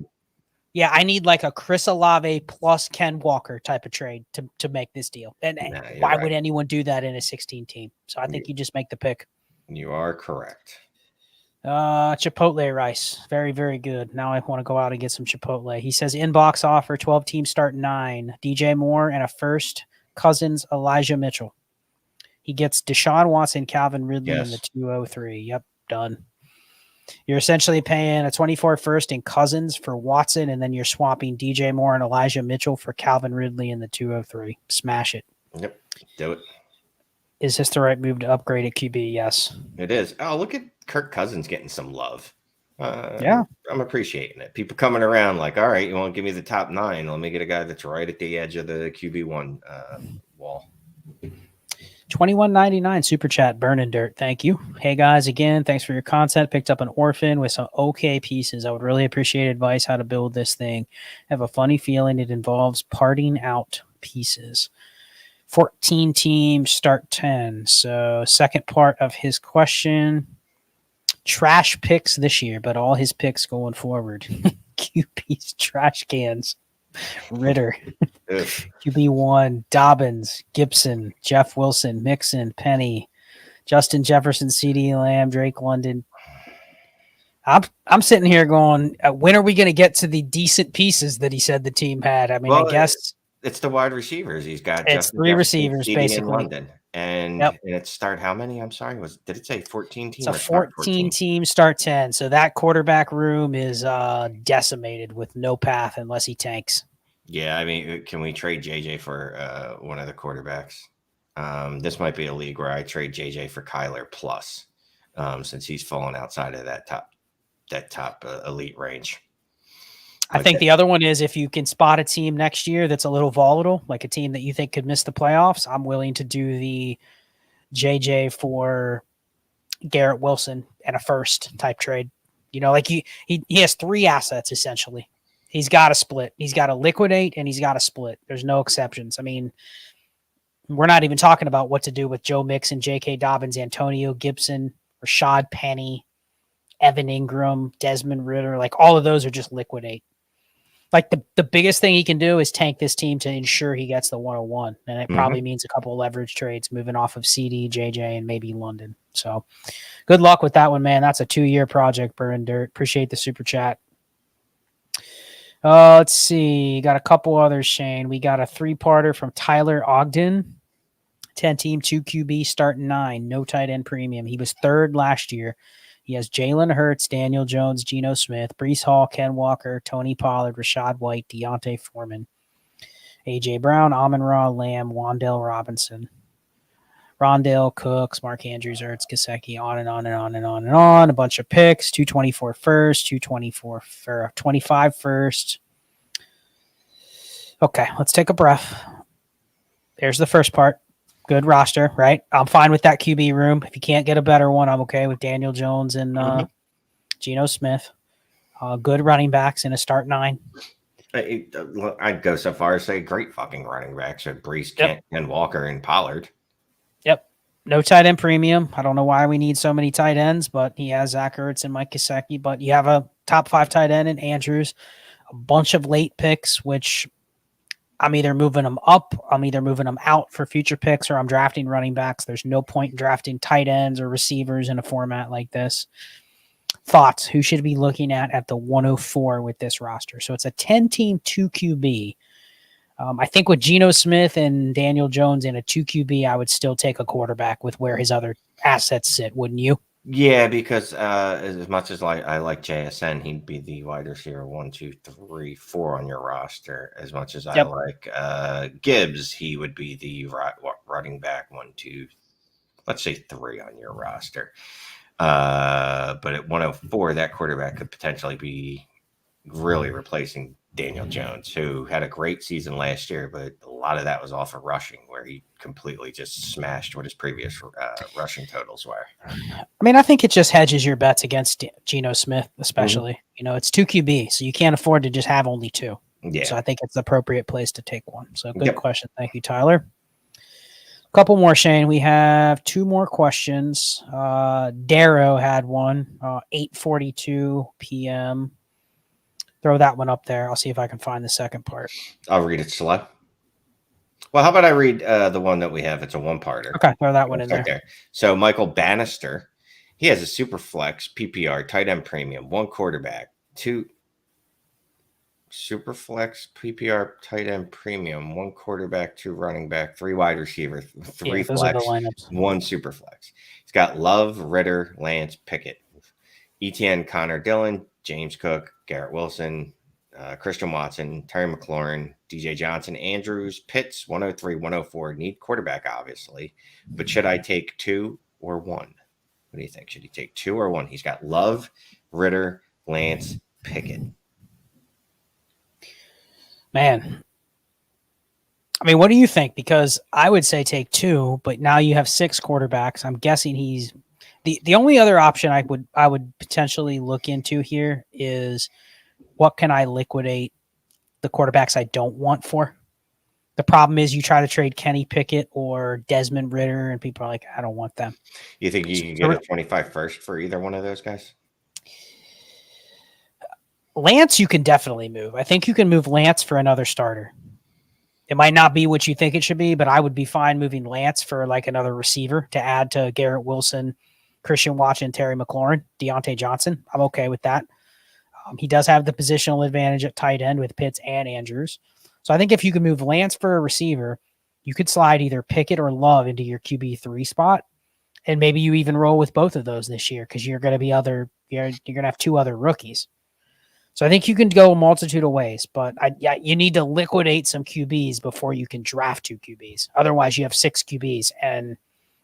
I need like a Chris Olave plus Ken Walker type of trade to make this deal. And why would anyone do that in a 16 team? So I think you just make the pick. You are correct. Chipotle rice. Very, very good. Now I want to go out and get some Chipotle. He says inbox offer, 12 team start 9. DJ Moore and a first, Cousins, Elijah Mitchell. He gets Deshaun Watson, Calvin Ridley in the 203. Yep, done. You're essentially paying a 24 first in Cousins for Watson, and then you're swapping DJ Moore and Elijah Mitchell for Calvin Ridley in the 203. Smash it. Yep, do it. Is this the right move to upgrade at QB? Yes. It is. Oh, look at Kirk Cousins getting some love. Yeah. I'm appreciating it. People coming around like, all right, you want to give me the top 9? Let me get a guy that's right at the edge of the QB1 wall. 21.99 super chat, burning dirt. Thank you. Hey guys, again, thanks for your content. Picked up an orphan with some okay pieces. I would really appreciate advice how to build this thing. I have a funny feeling it involves parting out pieces. 14 teams, start 10. So second part of his question, trash picks this year, but all his picks going forward. QB's trash cans. Ritter, QB1, Dobbins, Gibson, Jeff Wilson, Mixon, Penny, Justin Jefferson, CD Lamb, Drake London. I'm sitting here going, when are we going to get to the decent pieces that he said the team had? I mean, I guess it's the wide receivers. He's got it's Justin 3 Jefferson, receivers CD basically. in London. And it start how many? I'm sorry. Did it say 14 teams? It's a 14 team start 10. So that quarterback room is decimated with no path unless he tanks. Yeah, I mean, can we trade JJ for one of the quarterbacks? This might be a league where I trade JJ for Kyler plus, since he's fallen outside of that top elite range. I think the other one is if you can spot a team next year that's a little volatile, like a team that you think could miss the playoffs, I'm willing to do the JJ for Garrett Wilson and a first type trade. You know, like he has 3 assets essentially. He's got to split. He's got to liquidate and he's got to split. There's no exceptions. I mean, we're not even talking about what to do with Joe Mixon, J.K. Dobbins, Antonio Gibson, Rashad Penny, Evan Ingram, Desmond Ritter. Like all of those are just liquidate. Like the biggest thing he can do is tank this team to ensure he gets the 101. And it probably means a couple of leverage trades moving off of CD, JJ, and maybe London. So good luck with that one, man. That's a 2-year project, Burn Dirt. Appreciate the super chat. Let's see. Got a couple others, Shane. We got a 3-parter from Tyler Ogden. 10-team, 2 QB, starting 9. No tight end premium. He was 3rd last year. He has Jalen Hurts, Daniel Jones, Geno Smith, Breece Hall, Ken Walker, Tony Pollard, Rashad White, Deontay Foreman, A.J. Brown, Amon-Ra, Lamb, Wan'Dale Robinson, Rondale, Cooks, Mark Andrews, Ertz, Gesicki, on and on and on and on and on. A bunch of picks, 224 first, 224 for 25 first. Okay, let's take a breath. There's the first part. Good roster, right? I'm fine with that QB room. If you can't get a better one, I'm okay with Daniel Jones and Geno Smith. Good running backs in a start 9. I'd go so far as say great fucking running backs at Breece, Kent, and Walker and Pollard. Yep. No tight end premium. I don't know why we need so many tight ends, but he has Zach Ertz and Mike Gesicki. But you have a top 5 tight end in Andrews, a bunch of late picks, which I'm either moving them up, I'm either moving them out for future picks, or I'm drafting running backs. There's no point in drafting tight ends or receivers in a format like this. thoughts. Who should be looking at the 104 with this roster? So it's a 10-team 2 QB. I think with Geno Smith and Daniel Jones in a 2 QB, I would still take a quarterback with where his other assets sit, wouldn't you? Yeah, because as much as I like JSN, he'd be the wide receiver 1, 2, 3, 4 on your roster. As much as I like Gibbs, he would be the running back 1, 2, let's say 3 on your roster. But at 104, that quarterback could potentially be really replacing Daniel Jones, who had a great season last year, but a lot of that was off of rushing, where he completely just smashed what his previous rushing totals were. I mean, I think it just hedges your bets against Geno Smith, especially. Mm-hmm. You know, it's 2 QB, so you can't afford to just have only 2. Yeah. So I think it's the appropriate place to take one. So good question. Thank you, Tyler. A couple more, Shane. We have 2 more questions. Darrow had one, 8:42 p.m. Throw that one up there. I'll see if I can find the second part. I'll read it slow. Well, how about I read the one that we have? It's a 1-parter. Okay, throw that one in there. So Michael Bannister, he has a Superflex PPR tight end premium, 1 quarterback, 2 Superflex PPR tight end premium, 1 quarterback, 2 running back, 3 wide receiver, 3 flex, 1 Superflex. He's got Love, Ritter, Lance, Pickett, Etienne, Connor Dillon, James Cook, Garrett Wilson, Christian Watson, Terry McLaurin, DJ Johnson, Andrews, Pitts, 103, 104. Need quarterback, obviously. But should I take 2 or 1? What do you think? Should he take 2 or 1? He's got Love, Ritter, Lance, Pickett. Man. I mean, what do you think? Because I would say take 2, but now you have 6 quarterbacks. I'm guessing he's the only other option I would potentially look into here is what can I liquidate the quarterbacks I don't want for? The problem is you try to trade Kenny Pickett or Desmond Ritter, and people are like, I don't want them. You think you can get a 25 first for either one of those guys? Lance, you can definitely move. I think you can move Lance for another starter. It might not be what you think it should be, but I would be fine moving Lance for like another receiver to add to Garrett Wilson, Christian Watson, Terry McLaurin, Deontay Johnson. I'm okay with that. He does have the positional advantage at tight end with Pitts and Andrews. So I think if you can move Lance for a receiver, you could slide either Pickett or Love into your QB3 spot. And maybe you even roll with both of those this year because you're going to have 2 other rookies. So I think you can go a multitude of ways, but you need to liquidate some QBs before you can draft 2 QBs. Otherwise, you have 6 QBs and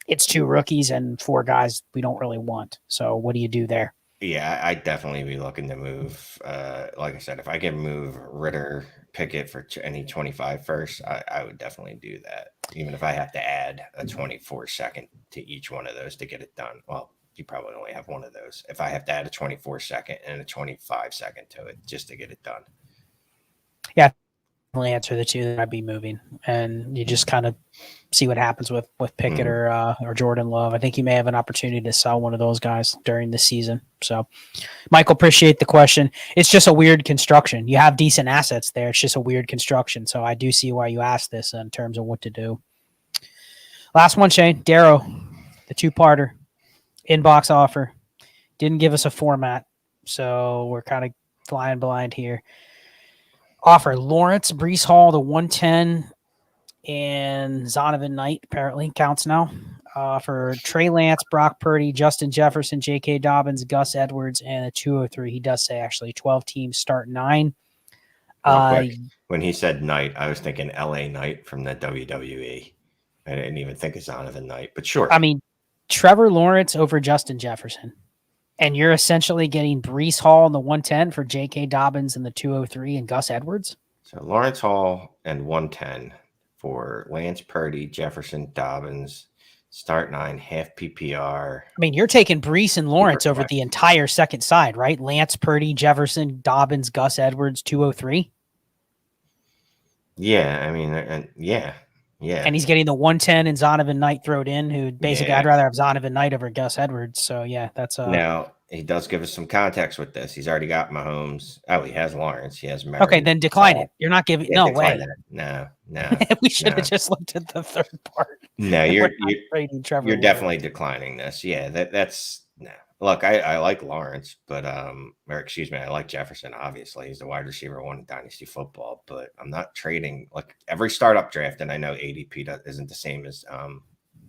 it's 2 rookies and 4 guys we don't really want. So what do you do there? Yeah, I'd definitely be looking to move. Like I said, if I can move Ritter, Pickett for any 25 first, I would definitely do that. Even if I have to add a 24 second to each one of those to get it done. Well, you probably only have one of those. If I have to add a 24 second and a 25 second to it just to get it done. Yeah, answer the 2 that I'd be moving, and you just kind of see what happens with Pickett or Jordan Love. I think you may have an opportunity to sell one of those guys during the season. So, Michael, appreciate the question. It's just a weird construction. You have decent assets there. It's just a weird construction. So I do see why you asked this in terms of what to do. Last one, Shane. Darrow, the 2-parter, inbox offer. Didn't give us a format, so we're kind of flying blind here. Offer Lawrence, Breece Hall, the 110, and Zonovan Knight apparently counts now. For Trey Lance, Brock Purdy, Justin Jefferson, J.K. Dobbins, Gus Edwards, and a 203. He does say actually 12 teams start 9. When he said Knight, I was thinking L.A. Knight from the WWE. I didn't even think of Zonovan Knight, but sure. I mean, Trevor Lawrence over Justin Jefferson. And you're essentially getting Breece Hall in the 110 for J.K. Dobbins in the 203 and Gus Edwards. So Lawrence Hall and 110 for Lance Purdy, Jefferson, Dobbins, start 9, half PPR. I mean, you're taking Breece and Lawrence over the entire second side, right? Lance Purdy, Jefferson, Dobbins, Gus Edwards, 203. Yeah, I mean, yeah. And he's getting the 110 and Zonovan Knight thrown in, who basically I'd rather have Zonovan Knight over Gus Edwards. So, yeah, that's Now, he does give us some context with this. He's already got Mahomes. Oh, he has Lawrence. He has Mary. Okay, then decline it. You're not giving no way. No. We should have just looked at the third part. No, you're trading Trevor definitely declining this. Yeah, that's No. Look, I like Lawrence, but or excuse me, I like Jefferson. Obviously, he's the wide receiver one in Dynasty football. But I'm not trading like every startup draft, and I know ADP isn't the same as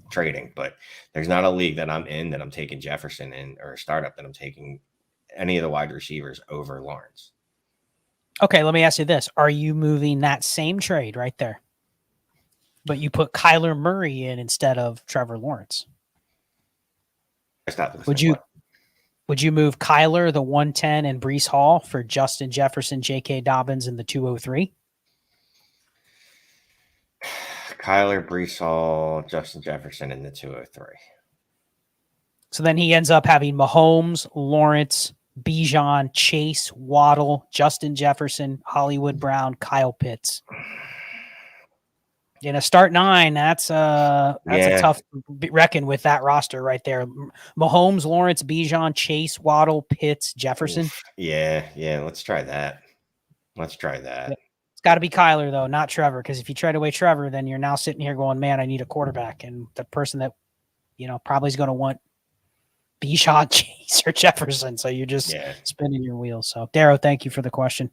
trading, but there's not a league that I'm in that I'm taking Jefferson in, or a startup that I'm taking any of the wide receivers over Lawrence. Okay, let me ask you this: are you moving that same trade right there, but you put Kyler Murray in instead of Trevor Lawrence? Would you move Kyler, the 110, and Breece Hall for Justin Jefferson, J.K. Dobbins, and the 203? Kyler, Breece Hall, Justin Jefferson, and the 203. So then he ends up having Mahomes, Lawrence, Bijan, Chase, Waddle, Justin Jefferson, Hollywood Brown, Kyle Pitts. In a start 9, that's a tough reckon with that roster right there. Mahomes, Lawrence, Bijan, Chase, Waddle, Pitts, Jefferson. Oof. Yeah. Let's try that. It's got to be Kyler, though, not Trevor, because if you trade away Trevor, then you're now sitting here going, man, I need a quarterback. And the person that, probably is going to want Bijan, Chase, or Jefferson. So you're just spinning your wheels. So, Darrow, thank you for the question.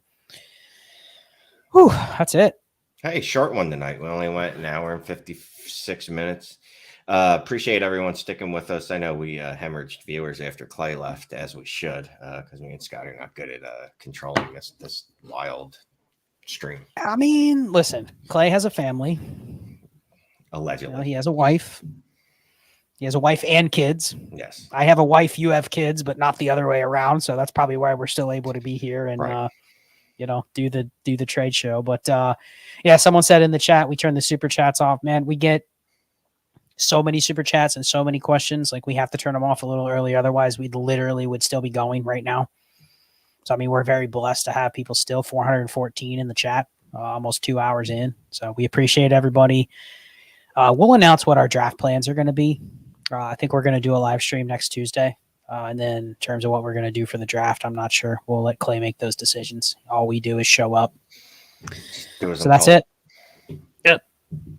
Whew, that's it. Hey, short one tonight. We only went an hour and 56 minutes. Appreciate everyone sticking with us. I know we hemorrhaged viewers after Clay left, as we should, because me and Scott are not good at controlling this wild stream. I mean, listen, Clay has a family. Allegedly. He has a wife. He has a wife and kids. Yes. I have a wife, you have kids, but not the other way around. So that's probably why we're still able to be here and right. Do the trade show. But someone said in the chat, we turn the super chats off. Man, we get so many super chats and so many questions. Like, we have to turn them off a little early. Otherwise, we literally would still be going right now. So, I mean, we're very blessed to have people still 414 in the chat, almost 2 hours in. So we appreciate everybody. We'll announce what our draft plans are going to be. I think we're going to do a live stream next Tuesday. And then in terms of what we're going to do for the draft, I'm not sure. We'll let Clay make those decisions. All we do is show up. So that's it. Yep.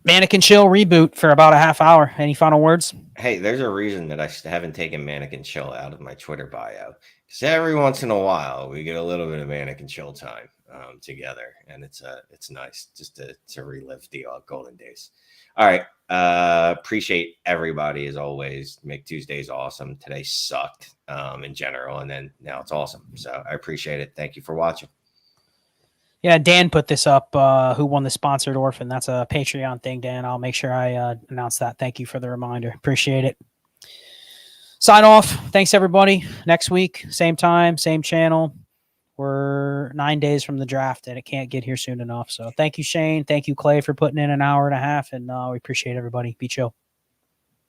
Mannequin Chill reboot for about a half hour. Any final words? Hey, there's a reason that I haven't taken Mannequin Chill out of my Twitter bio. Because every once in a while, we get a little bit of Mannequin Chill time together. And it's nice just to relive the golden days. All right. Appreciate everybody as always. Make Tuesdays awesome. Today sucked in general, and then now it's awesome. So I appreciate it. Thank you for watching. Yeah, Dan put this up. Who won the sponsored orphan? That's a Patreon thing, Dan. I'll make sure I announce that. Thank you for the reminder. Appreciate it. Sign off. Thanks, everybody. Next week, same time, same channel. We're 9 days from the draft, and it can't get here soon enough. So thank you, Shane. Thank you, Clay, for putting in an hour and a half, and we appreciate everybody. Be chill.